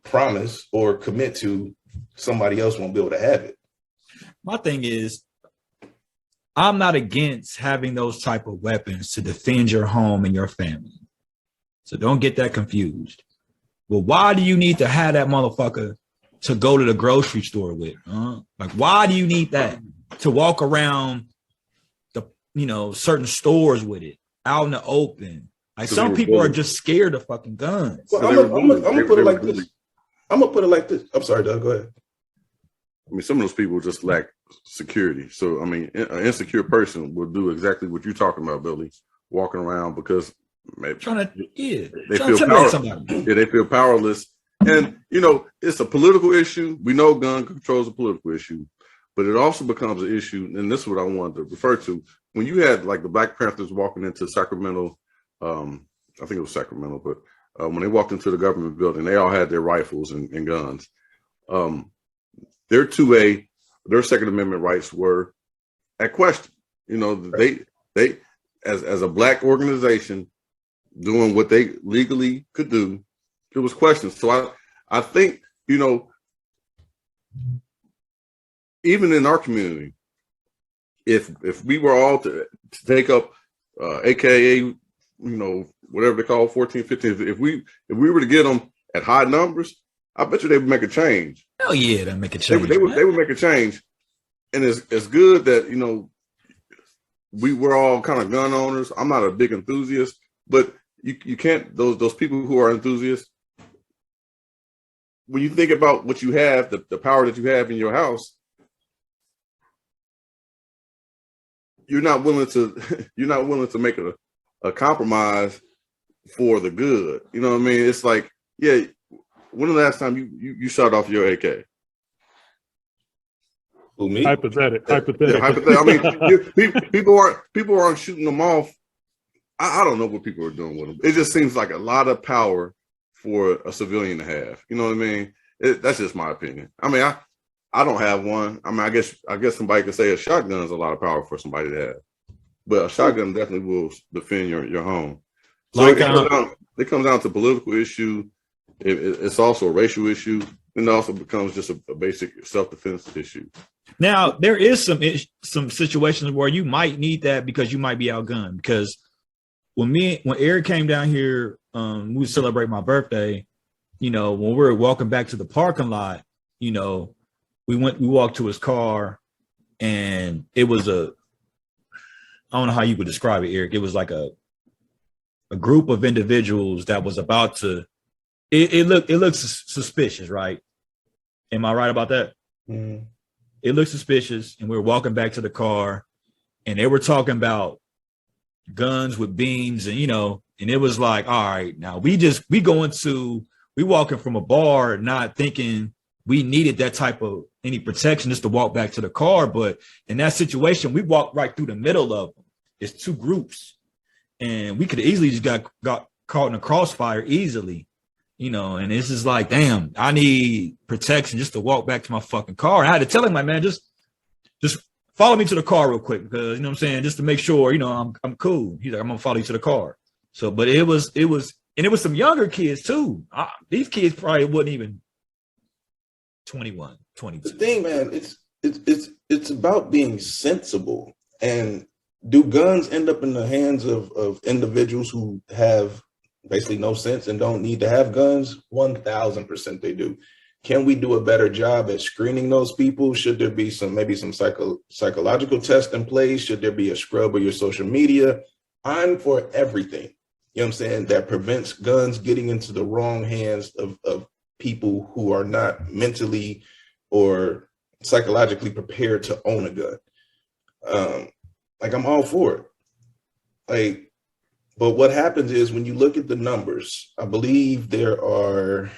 promise or commit to somebody else won't be able to have it. My thing is, I'm not against having those type of weapons to defend your home and your family. So don't get that confused. Well, why do you need to have that motherfucker to go to the grocery store with? Like, why do you need that to walk around the, certain stores with it out in the open? Like, some people are just scared of fucking guns. Well, I'm gonna put it like this. I'm sorry, Doug, go ahead. I mean, some of those people just lack security. So, I mean, an insecure person will do exactly what you're talking about, Billy, walking around because maybe they feel powerless. And, it's a political issue. We know gun control is a political issue, but it also becomes an issue. And this is what I wanted to refer to. When you had like the Black Panthers walking into Sacramento, I think it was Sacramento, but when they walked into the government building, they all had their rifles and guns. Their Second Amendment rights were at question. They as a Black organization doing what they legally could do, it was questioned. So I think, even in our community, if we were all to take up AKA, whatever they call 14, 15, if we were to get them at high numbers, I bet you they would make a change. Hell yeah, they'd make a change. They would make a change. And it's good that, we're all kind of gun owners. I'm not a big enthusiast, but you can't, those people who are enthusiasts, when you think about what you have, the power that you have in your house, you're not willing to make a compromise for the good. You know what I mean? It's like, yeah, when the last time you shot off your AK? Who, me? Hypothetical. Yeah, I mean, people aren't shooting them off. I don't know what people are doing with them. It just seems like a lot of power for a civilian to have. You know what I mean? That's just my opinion. I mean, I don't have one. I mean, I guess somebody could say a shotgun is a lot of power for somebody to have, but a shotgun definitely will defend your home. So it comes down to political issue. It's also a racial issue, and it also becomes just a basic self-defense issue. Now, there is some situations where you might need that because you might be outgunned. Because when Eric came down here, we would celebrate my birthday. You know, when we were walking back to the parking lot, you know, we walked to his car, and it was I don't know how you would describe it, Eric. It was like a group of individuals that was about to. It looks suspicious, right? Am I right about that? Mm-hmm. It looked suspicious, and we were walking back to the car, and they were talking about guns with beams, and you know, and it was like, all right, now we walking from a bar, not thinking we needed that type of any protection just to walk back to the car, but in that situation, we walked right through the middle of them. It's two groups, and we could easily just got caught in a crossfire easily. You know, and this is like, damn, I need protection just to walk back to my fucking car. And I had to tell him, like, man, just follow me to the car real quick, because, you know what I'm saying, just to make sure, you know, I'm cool. He's like, I'm gonna follow you to the car. So, but it was some younger kids too. These kids probably wasn't even 21, 22. The thing, man, it's about being sensible. And do guns end up in the hands of individuals who have basically no sense and don't need to have guns? 1000% they do. Can we do a better job at screening those people? Should there be maybe some psychological test in place? Should there be a scrub of your social media? I'm for everything, you know what I'm saying, that prevents guns getting into the wrong hands of people who are not mentally or psychologically prepared to own a gun. Like, I'm all for it. Like, but what happens is when you look at the numbers, I believe there are,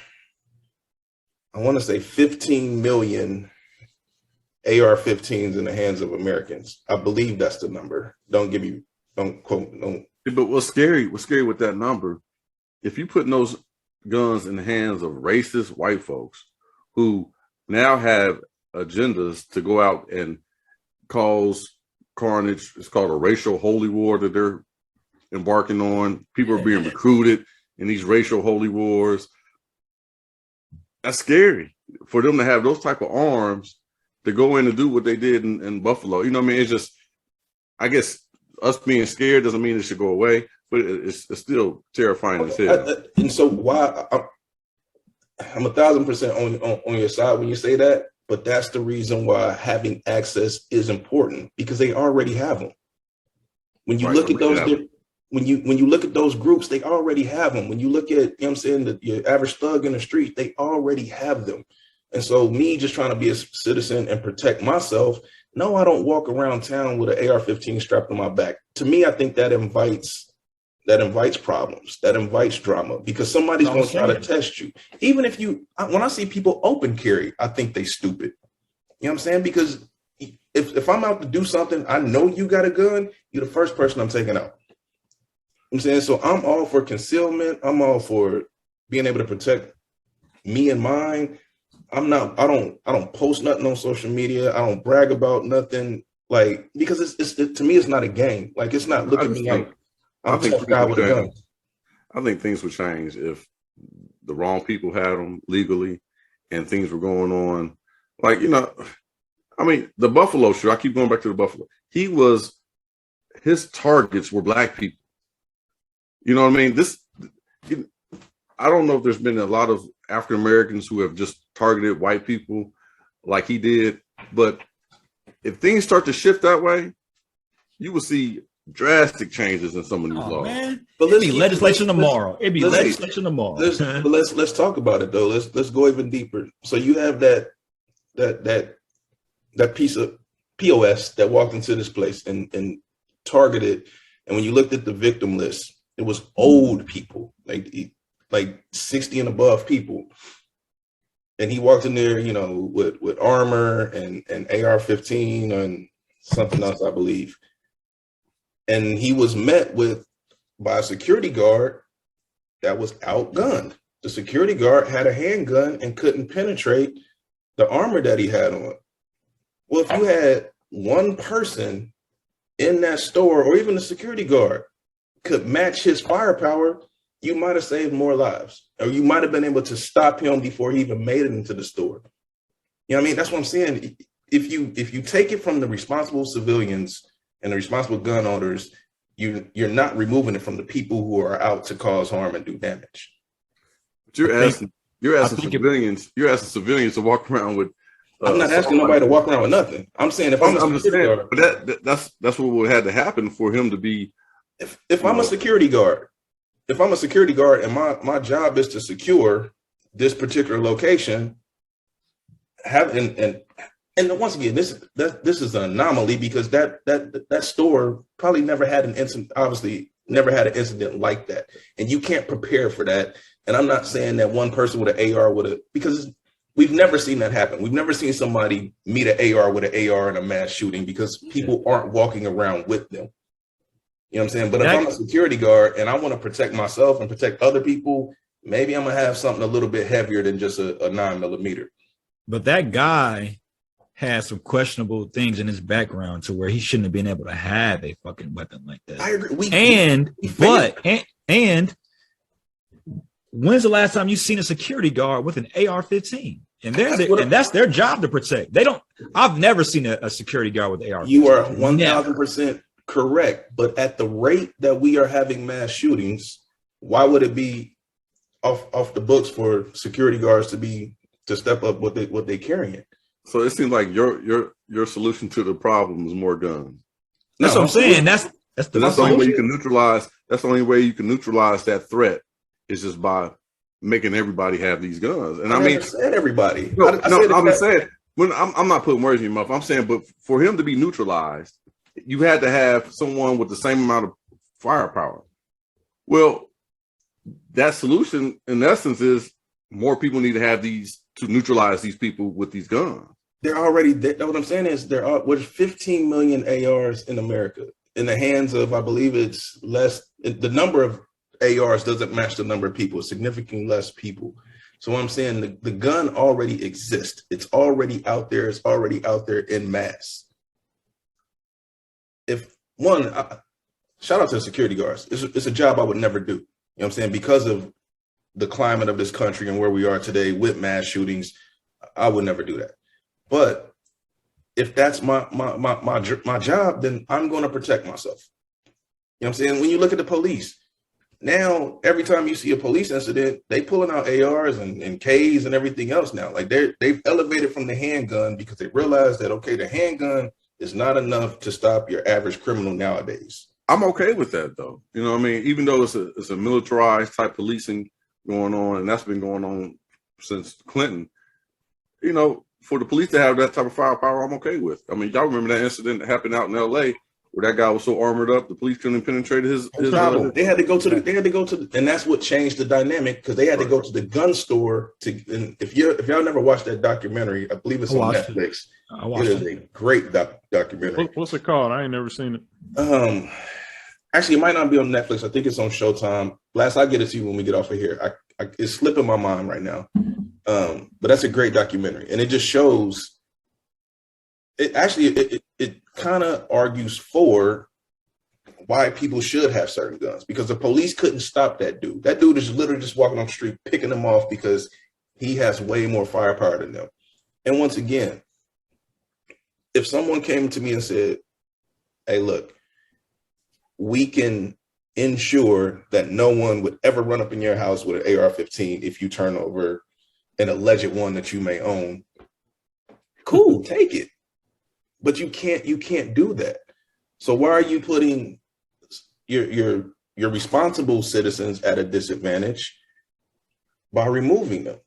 I want to say 15 million AR-15s in the hands of Americans. I believe that's the number. Don't quote. But what's scary with that number, if you put those guns in the hands of racist white folks who now have agendas to go out and cause carnage, it's called a racial holy war that they're embarking on. People are being recruited in these racial holy wars. That's scary for them to have those type of arms to go in and do what they did in Buffalo. You know what I mean? It's just, I guess us being scared doesn't mean it should go away, but it's still terrifying as hell. And so why I'm 1000% on your side when you say that, but that's the reason why having access is important, because they already have them. When you look at those, when you look at those groups, they already have them. When you look at, you know what I'm saying, your average thug in the street, they already have them. And so me just trying to be a citizen and protect myself, no, I don't walk around town with an AR-15 strapped on my back. To me, I think that invites problems, that invites drama, because somebody's going to try to test you. Even if when I see people open carry, I think they stupid. You know what I'm saying? Because if I'm out to do something, I know you got a gun, you're the first person I'm taking out. I'm saying, so I'm all for concealment. I'm all for being able to protect me and mine. I don't post nothing on social media. I don't brag about nothing, like, because to me, it's not a game. Like, it's not looking at me like I'm a tough guy with a gun. I think things would change if the wrong people had them legally and things were going on. Like, you know, I mean, the Buffalo shoot, I keep going back to the Buffalo. His targets were black people. You know what I mean? I don't know if there's been a lot of African Americans who have just targeted white people like he did, but if things start to shift that way, you will see drastic changes in some of these laws. Man. But It'd be legislation tomorrow. It'd be legislation tomorrow. Let's talk about it though. Let's go even deeper. So you have that piece of POS that walked into this place and targeted. And when you looked at the victim list, it was old people, like 60 and above people. And he walked in there, with armor and AR-15 and something else, I believe. And he was met by a security guard that was outgunned. The security guard had a handgun and couldn't penetrate the armor that he had on. Well, if you had one person in that store, or even the security guard could match his firepower, you might have saved more lives, or you might have been able to stop him before he even made it into the store. You know what I mean? That's what I'm saying. If you take it from the responsible civilians and the responsible gun owners, you're not removing it from the people who are out to cause harm and do damage. But you're asking civilians. You're asking civilians to walk around with. I'm not asking nobody to walk around with nothing. I'm saying if I'm a security guard, but that's what would have to happen for him to be. If I'm a security guard, and my job is to secure this particular location, and once again, this is an anomaly because that store probably never had an incident. Obviously, never had an incident like that, and you can't prepare for that. And I'm not saying that one person with an AR because we've never seen that happen. We've never seen somebody meet an AR with an AR in a mass shooting because people aren't walking around with them. You know what I'm saying? But if I'm a security guard and I want to protect myself and protect other people, maybe I'm going to have something a little bit heavier than just a 9mm. But that guy has some questionable things in his background to where he shouldn't have been able to have a fucking weapon like that. I agree. And when's the last time you seen a security guard with an AR-15? And that's their job to protect. I've never seen a security guard with AR-15. You are 1,000% correct. But at the rate that we are having mass shootings, why would it be off the books for security guards to step up what they carrying? So it seems like your solution to the problem is more guns. That's what I'm saying. That's the only way you can neutralize. That's the only way you can neutralize that threat is just by making everybody have these guns. And I said everybody. I'm saying I'm not putting words in your mouth. I'm saying, but for him to be neutralized, you had to have someone with the same amount of firepower. Well, that solution in essence is more people need to have these to neutralize these people with these guns. They're already, what I'm saying is there's 15 million ARs in America in the hands of, I believe it's less, the number of ARs doesn't match the number of people, significantly less people. So what I'm saying, the gun already exists. It's already out there. It's already out there in mass. Shout out to the security guards. It's a job I would never do. You know what I'm saying? Because of the climate of this country and where we are today with mass shootings, I would never do that. But if that's my job, then I'm going to protect myself. You know what I'm saying? When you look at the police, now every time you see a police incident, they pulling out ARs and Ks and everything else now. Like they've elevated from the handgun because they realize that, okay, the handgun is not enough to stop your average criminal nowadays. I'm okay with that though. You know what I mean? Even though it's a militarized type policing going on, and that's been going on since Clinton, for the police to have that type of firepower, I'm okay with. I mean, y'all remember that incident that happened out in LA where that guy was so armored up, the police couldn't penetrate his they had to go to and that's what changed the dynamic because they had to go to the gun store and if y'all never watched that documentary, I believe it's on Netflix. It is a great documentary. What's it called? I ain't never seen it. Actually, it might not be on Netflix. I think it's on Showtime. Last, I'll get it to you when we get off of here. It's slipping my mind right now. But that's a great documentary. And it just shows, it kind of argues for why people should have certain guns. Because the police couldn't stop that dude. That dude is literally just walking on the street, picking them off because he has way more firepower than them. And once again, if someone came to me and said, hey, look, we can ensure that no one would ever run up in your house with an AR-15 if you turn over an alleged one that you may own. Cool, take it. But you can't do that. So why are you putting your responsible citizens at a disadvantage by removing them? You know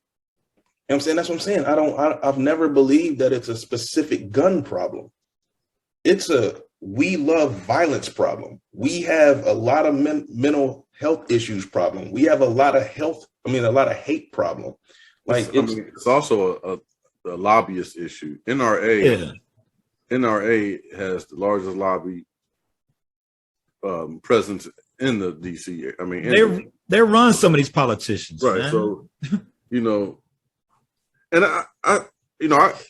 what I'm saying? That's what I'm saying. I've never believed that it's a specific gun problem. It's a we love violence problem. We have a lot of mental health issues problem. We have a lot of a lot of hate problem. Like it's also a lobbyist issue. NRA has the largest lobby presence in the DC. I mean, they run some of these politicians, right? Man. So and I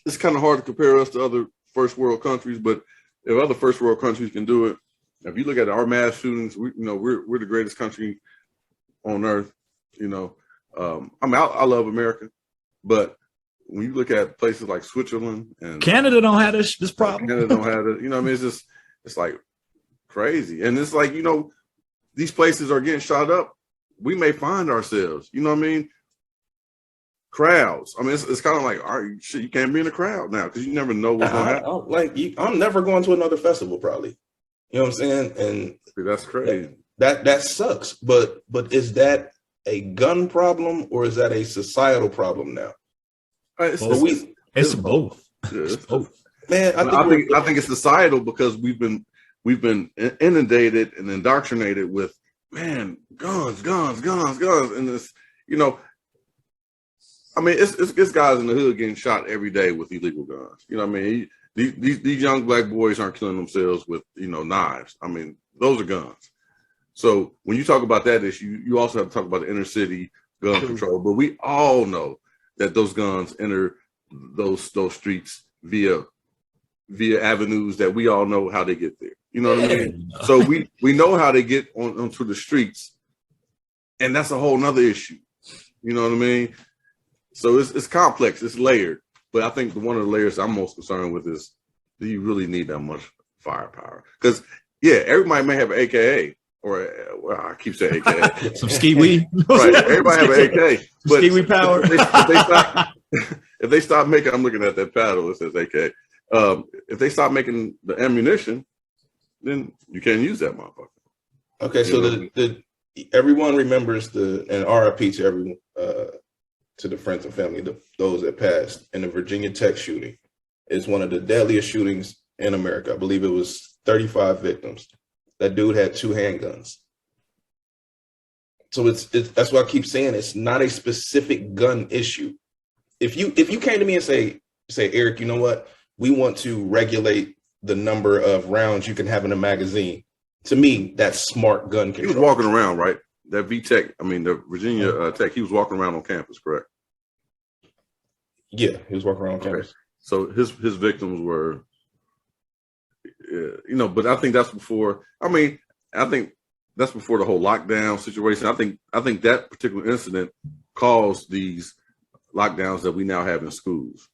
it's kind of hard to compare us to other first world countries, but if other first world countries can do it, if you look at our mass shootings, we're the greatest country on earth. I love America, but when you look at places like Switzerland and Canada don't have this problem. Canada don't have it. It's like crazy. And it's like, these places are getting shot up. We may find ourselves, crowds. I mean, it's kind of like, all right, shit, you can't be in a crowd now because you never know what's going to happen. I'm never going to another festival, probably. You know what I'm saying? And that's crazy. That sucks. But is that a gun problem or is that a societal problem now? It's both. Yeah, it's both. Man, I think it's societal because we've been inundated and indoctrinated with guns, and this, I mean, it's guys in the hood getting shot every day with illegal guns. You know what I mean? These young black boys aren't killing themselves with knives. I mean, those are guns. So when you talk about that issue, you also have to talk about the inner city gun control. But we all know that those guns enter those streets via avenues that we all know how they get there. You know what I mean? So we know how they get onto the streets, and that's a whole nother issue. You know what I mean? So it's complex, it's layered. But I think one of the layers I'm most concerned with is, do you really need that much firepower? Because everybody may have an AKA, or I keep saying AKA. Some ski weed. Right, everybody have an AK. But ski weed power. If they stop making, I'm looking at that paddle, it says AK. If they stop making the ammunition, then you can't use that motherfucker. Okay, so everyone remembers and RIP to everyone, to the friends and family, those that passed in the Virginia Tech shooting. It's one of the deadliest shootings in America. I believe it was 35 victims. That dude had 2 handguns. So that's why I keep saying it's not a specific gun issue. If you came to me and say, Eric, you know what? We want to regulate the number of rounds you can have in a magazine. To me, that's smart gun control. He was walking around, right? That the Virginia Tech, he was walking around on campus, correct? Yeah, he was walking around on campus. So his victims were, but I think that's before. I think that's before the whole lockdown situation. I think that particular incident caused these lockdowns that we now have in schools.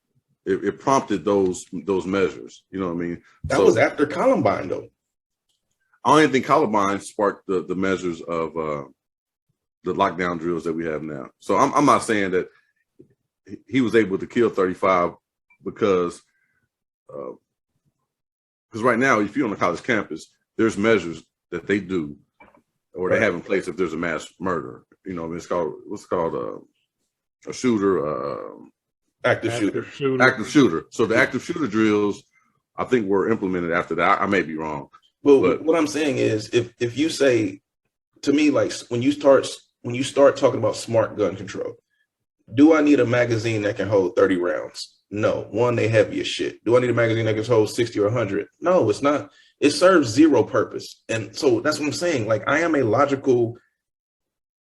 It prompted those measures. You know what I mean? That was after Columbine, though. I don't think Columbine sparked the measures of the lockdown drills that we have now. So I'm not saying that he was able to kill 35 because right now, if you're on a college campus, there's measures that they do or they have in place if there's a mass murder. It's called a shooter. Active shooter. So the active shooter drills, I think, were implemented after that. I may be wrong. But what I'm saying is, if you say to me, like when you start talking about smart gun control, do I need a magazine that can hold 30 rounds? No. One, they heavy as shit. Do I need a magazine that can hold 60 or 100? No, it's not. It serves zero purpose. And so that's what I'm saying. Like, I am a logical,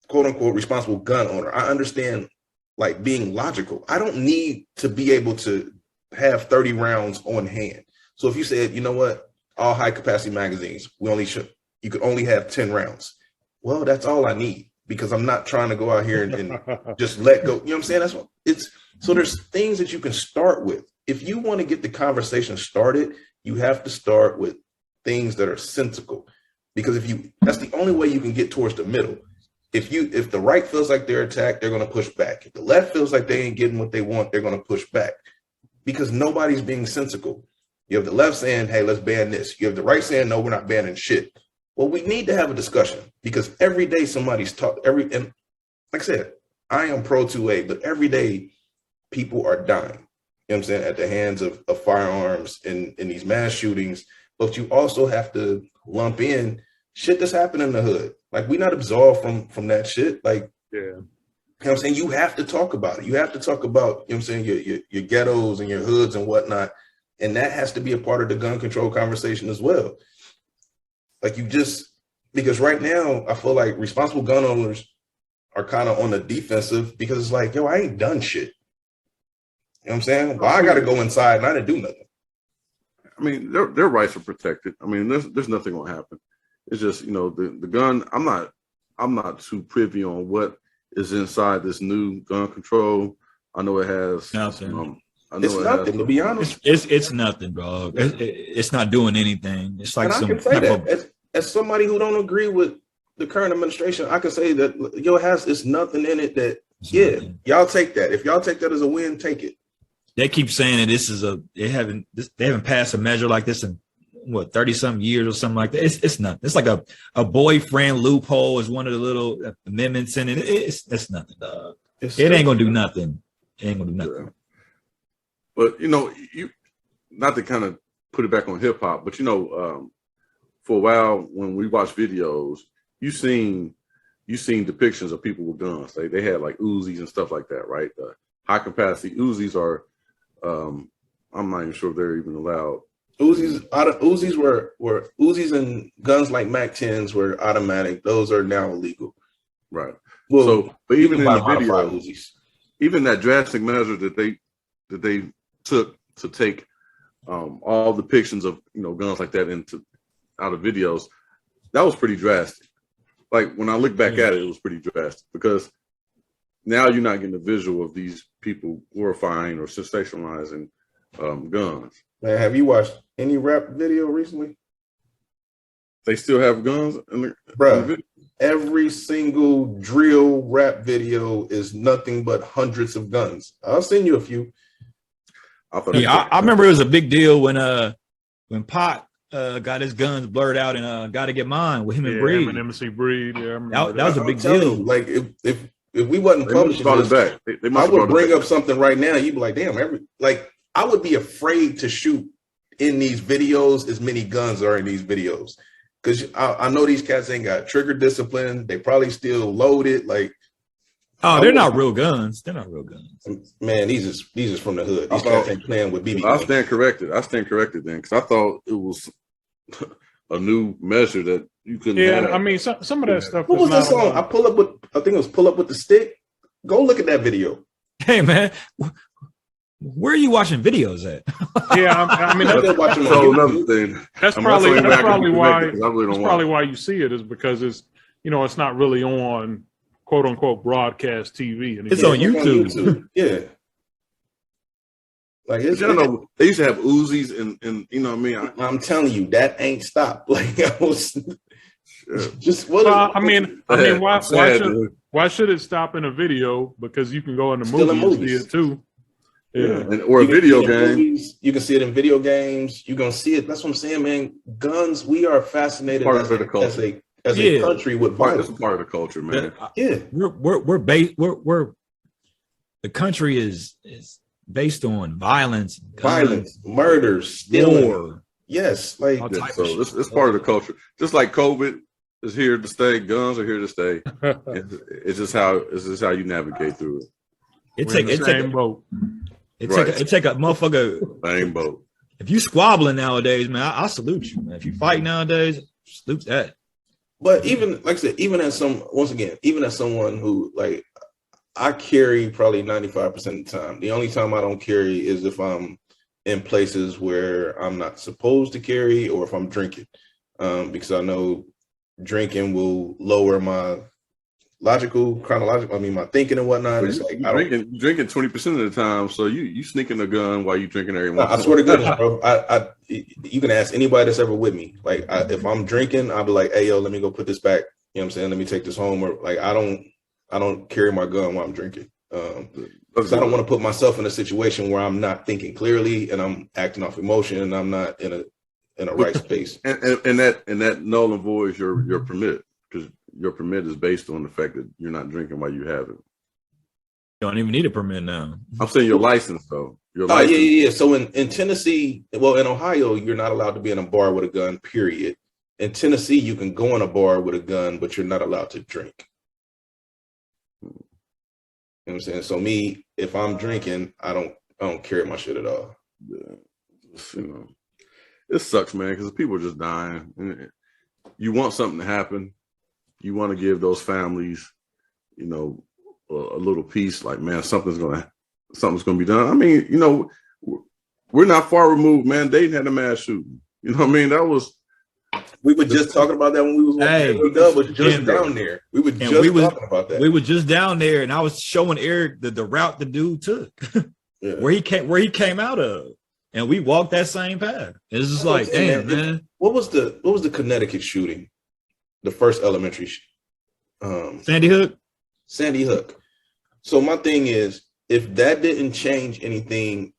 quote unquote, responsible gun owner. I understand like being logical. I don't need to be able to have 30 rounds on hand. So if you said, you know what, all high capacity magazines, you could only have 10 rounds. Well, that's all I need, because I'm not trying to go out here and just let go. You know what I'm saying? That's what so there's things that you can start with. If you want to get the conversation started, you have to start with things that are sensical, because that's the only way you can get towards the middle. If the right feels like they're attacked, they're going to push back. If the left feels like they ain't getting what they want, they're going to push back, because nobody's being sensical. You have the left saying, hey, let's ban this. You have the right saying, no, we're not banning shit. Well, we need to have a discussion because every day somebody's and like I said, I am pro 2A, but every day people are dying, you know what I'm saying, at the hands of firearms in these mass shootings. But you also have to lump in shit that's happening in the hood. Like, we're not absolved from that shit. Like, Yeah. you know what I'm saying? You have to talk about it. You have to talk about, you know what I'm saying, your ghettos and your hoods and whatnot. And that has to be a part of the gun control conversation as well. Like, because right now I feel like responsible gun owners are kind of on the defensive because it's like, yo, I ain't done shit. You know what I'm saying? Well, I got to go inside and I didn't do nothing. I mean, their rights are protected. I mean, there's nothing gonna happen. It's just, you know, the gun. I'm not too privy on what is inside this new gun control. I know it has nothing. It's nothing, to be honest. It's nothing, bro. It's not doing anything. It's like and I can say that as somebody who don't agree with the current administration, I can say that it's nothing in it that y'all take that. If y'all take that as a win, take it. They keep saying that they haven't passed a measure like this in 30-something years or something like that. It's nothing. It's like a boyfriend loophole is one of the little amendments in it. It's nothing, dog. It ain't gonna do nothing. It ain't gonna do nothing. Yeah. But you know, not to kind of put it back on hip hop, but you know, for a while when we watch videos, you seen depictions of people with guns. They had like Uzis and stuff like that, right? High capacity Uzis are. I'm not even sure if they're even allowed. Uzis were Uzis and guns like MAC-10s were automatic. Those are now illegal. Right. Well, so, but even in the video, Uzis. Even that drastic measure that they took to take all depictions of, you know, guns like that out of videos, that was pretty drastic. Like, when I look back at it, it was pretty drastic because now you're not getting a visual of these people glorifying or sensationalizing guns. Man, have you watched any rap video recently? They still have guns in the Bruh, every single drill rap video is nothing but hundreds of guns. I'll send you a few. I remember it was a big deal when Pot got his guns blurred out and Got to Get Mine with him and Breed. And MC Breed. Yeah, that was a big deal. Like, if we wasn't publishing this, back. I would bring up something right now. You'd be like, damn, I would be afraid to shoot in these videos as many guns are in these videos. Because I know these cats ain't got trigger discipline. They probably still loaded. Like, they're not real guns. They're not real guns. Man, these is from the hood. These cats ain't playing with BB. I stand corrected then, because I thought it was a new measure that you couldn't. Yeah, I mean, some of that stuff. What was that song? I think it was Pull Up with the Stick. Go look at that video. Hey man, where are you watching videos at? Yeah, I mean, that's probably why you see it, is because it's not really on quote unquote broadcast TV. It's on YouTube. Yeah. Like, they used to have Uzis and you know what I mean. I'm telling you, that ain't stopped. Like, I was just why should it stop in a video? Because you can go in the movie and see it too. Yeah. Or a video game. Movies, you can see it in video games. You're gonna see it. That's what I'm saying, man. Guns, we are fascinated as a country with violence. It's a part of the culture, man. Yeah. We're the country is based on violence, murders, stealing. War. Yes, like so it's part of the culture. Just like COVID is here to stay, guns are here to stay. It's just how you navigate through it. It take a motherfucker. Same boat. If you squabbling nowadays, man, I salute you, man. If you fight nowadays, salute that. But even like I said, even as someone who, like, I carry probably 95% of the time. The only time I don't carry is if I'm in places where I'm not supposed to carry, or if I'm drinking, because I know drinking will lower my my thinking and whatnot. Well, it's like drinking 20% of the time, so you sneaking a gun while you drinking every once. I swear to goodness, bro. You can ask anybody that's ever with me. Like, if I'm drinking, I'll be like, hey, yo, let me go put this back. You know what I'm saying? Let me take this home. Or like, I don't carry my gun while I'm drinking. Because I don't want to put myself in a situation where I'm not thinking clearly and I'm acting off emotion and I'm not in a right space. And that null and void is your permit, because your permit is based on the fact that you're not drinking while you have it. You don't even need a permit now. I'm saying your license though. Your Oh, license. yeah. So in Tennessee, well, in Ohio, you're not allowed to be in a bar with a gun, period. In Tennessee, you can go in a bar with a gun, but you're not allowed to drink. You know what I'm saying? So me, if I'm drinking, I don't carry my shit at all. Yeah. You know, it sucks, man, because people are just dying. And you want something to happen. You want to give those families, you know, a little peace. Like, man, something's gonna be done. I mean, you know, we're not far removed, man. Dayton had a mass shooting. You know what I mean? That was. We were just talking about that when we was down there. We were just talking about that. We were just down there, and I was showing Eric the route the dude took, where he came out of, and we walked that same path. It's just like, damn, man. What was the Connecticut shooting? The first elementary. Sandy Hook. Sandy Hook. So my thing is, if that didn't change anything,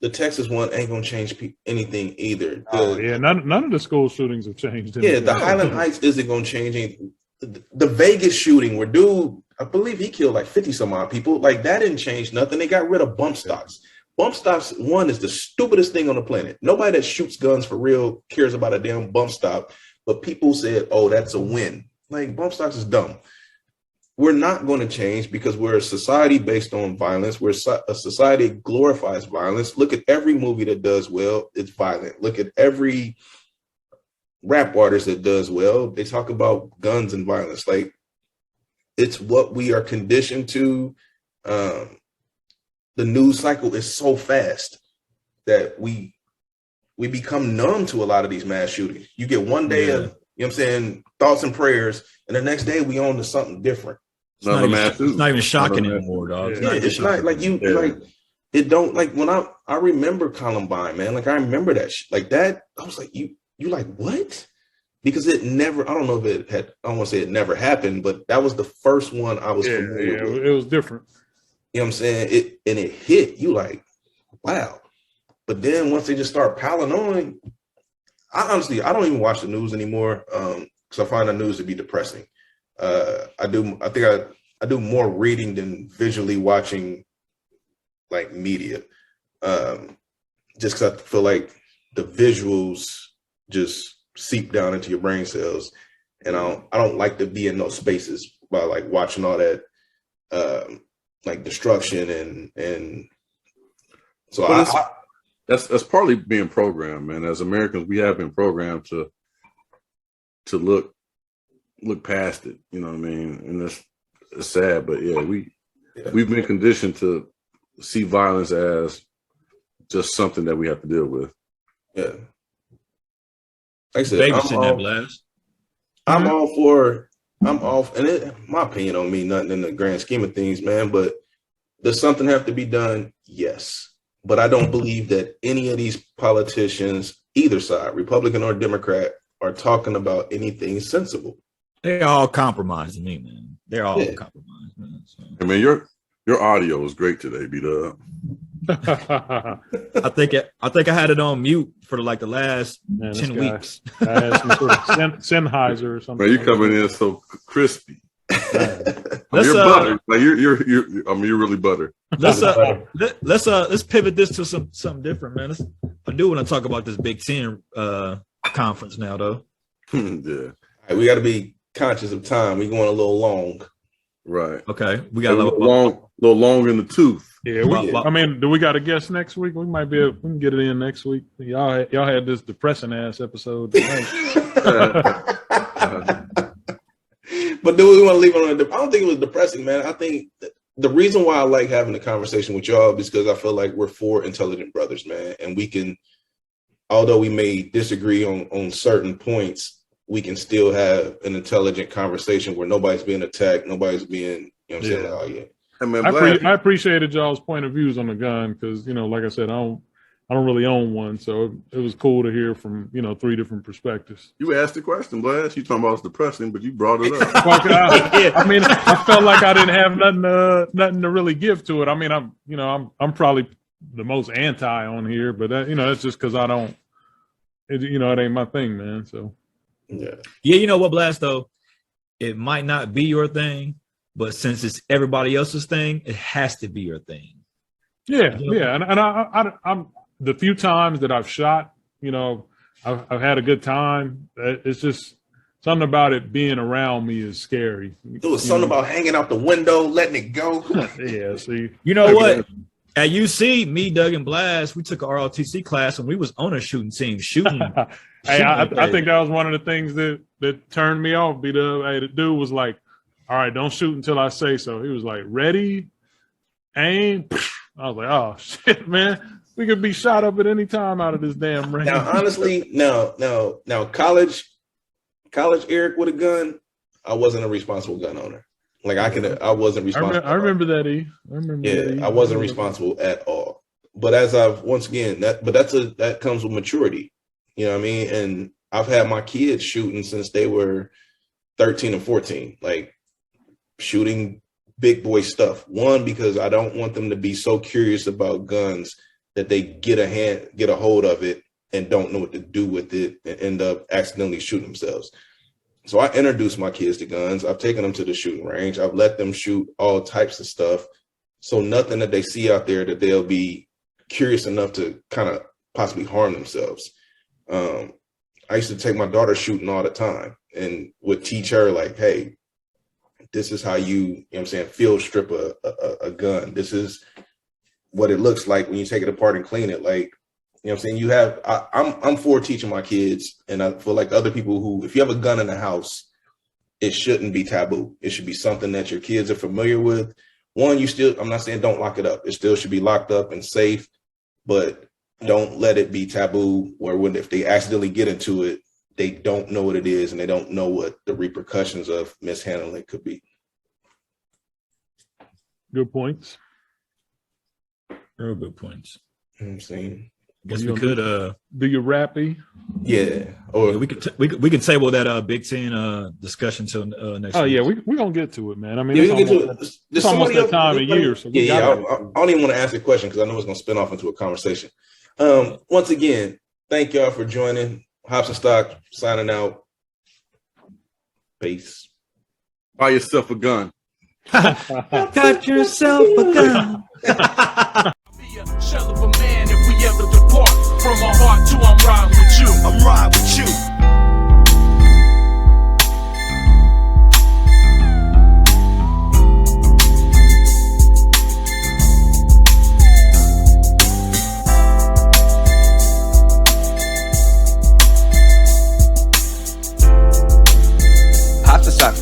the Texas one ain't gonna change anything either. None of the school shootings have changed anything. Yeah, the Highland Heights isn't gonna change anything. The Vegas shooting, where dude, I believe he killed like 50 some odd people. Like that didn't change nothing. They got rid of bump stocks. Bump stocks, one, is the stupidest thing on the planet. Nobody that shoots guns for real cares about a damn bump stock. But people said, "Oh, that's a win." Like bump stocks is dumb. We're not going to change because we're a society based on violence. We're a society that glorifies violence. Look at every movie that does well, it's violent. Look at every rap artist that does well. They talk about guns and violence. Like it's what we are conditioned to. The news cycle is so fast that we become numb to a lot of these mass shootings. You get one day of, you know what I'm saying, thoughts and prayers, and the next day we on to something different. It's not even shocking anymore, dog. It's not like you like it don't like when I remember Columbine, man. Like I remember that like that. I was like, you like what? Because it never, I don't know if it had, I don't want to say it never happened, but that was the first one I was familiar with. It was different. You know what I'm saying? It hit you like, wow. But then once they just start piling on, I don't even watch the news anymore because I find the news to be depressing. I do more reading than visually watching like media. Just because I feel like the visuals just seep down into your brain cells, and I don't like to be in those spaces by like watching all that like destruction and so that's partly being programmed, man. As Americans, we have been programmed to look past it, you know what I mean? And it's sad, but we've been conditioned to see violence as just something that we have to deal with. Yeah. Like I said, I'm all, and my opinion don't mean nothing in the grand scheme of things, man, but does something have to be done? Yes. But I don't believe that any of these politicians, either side, Republican or Democrat, are talking about anything sensible. They're all compromising me, man. They're all compromised, man. So. I mean, your audio is great today, B-Dub. I think I had it on mute for like the last 10 weeks. I had some sort of Sennheiser or something. Man, you coming in so crispy. You're butter. Like you're you're really butter. Let's pivot this to something different, man. I do want to talk about this Big Ten conference now, though. Yeah. All right, we got to be conscious of time. We're going a little long. Right. Okay. We got a little long in the tooth. Yeah. I mean, do we got a guest next week? We might we can get it in next week. Y'all had this depressing ass episode tonight. But do we want to leave it on I don't think it was depressing, man. I think the reason why I like having a conversation with y'all is because I feel like we're four intelligent brothers, man. And we can, although we may disagree on certain points, we can still have an intelligent conversation where nobody's being attacked, nobody's being, you know what I'm saying? Like, oh, yeah. Hey, man, I appreciated y'all's point of views on the gun because, you know, like I said, I don't really own one, so it was cool to hear from 3 different perspectives. You asked the question, Blast. You talking about it's depressing, but you brought it up. I mean, I felt like I didn't have nothing to really give to it. I mean, I'm probably the most anti on here, but that's just because I don't. It ain't my thing, man. So yeah. You know what, Blast, though? It might not be your thing, but since it's everybody else's thing, it has to be your thing. Yeah, yeah. And I'm the few times that I've shot, I've had a good time. It's just something about it being around me is scary. It was something about hanging out the window, letting it go. Yeah, see. You know what? At UC, me, Doug, and Blast, we took an ROTC class and we was on a shooting team, shooting. Hey, I think that was one of the things that turned me off. The dude was like, all right, don't shoot until I say so. He was like, ready, aim. I was like, oh, shit, man. We could be shot up at any time out of this damn range. Now, honestly, now, college Eric with a gun, I wasn't a responsible gun owner. Like I wasn't responsible. I remember that, E. I wasn't responsible at all. But as I've once again that comes with maturity. You know what I mean? And I've had my kids shooting since they were 13 and 14, like shooting big boy stuff. One, because I don't want them to be so curious about guns that they get a hold of it and don't know what to do with it and end up accidentally shooting themselves. So I introduced my kids to guns. I've taken them to the shooting range. I've let them shoot all types of stuff. So nothing that they see out there that they'll be curious enough to kind of possibly harm themselves. I used to take my daughter shooting all the time and would teach her like, hey, this is how you know what I'm saying, field strip a gun. This is what it looks like when you take it apart and clean it. Like, you know what I'm saying? I'm for teaching my kids, and I feel like other people who, if you have a gun in the house, it shouldn't be taboo. It should be something that your kids are familiar with. One, I'm not saying don't lock it up. It still should be locked up and safe, but don't let it be taboo where if they accidentally get into it, they don't know what it is and they don't know what the repercussions of mishandling could be. Good points. Real good points. You know what I'm saying? Guess we could do your rappy. Yeah. Or we could table that Big Ten discussion till next week. Yeah, we're gonna get to it, man. I mean, it's almost that time of year. So I don't even want to ask the question because I know it's gonna spin off into a conversation. Once again, thank y'all for joining. Hops and Stock signing out. Peace. Buy yourself a gun. Got yourself a gun. Be a shell of a man if we ever depart. From my heart to I'm riding with you. I'm riding with you.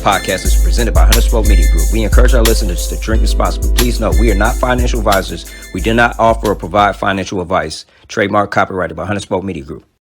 Podcast is presented by H&S Media Group. We encourage our listeners to drink responsibly. Please note, we are not financial advisors. We do not offer or provide financial advice. Trademark copyrighted by H&S Media Group.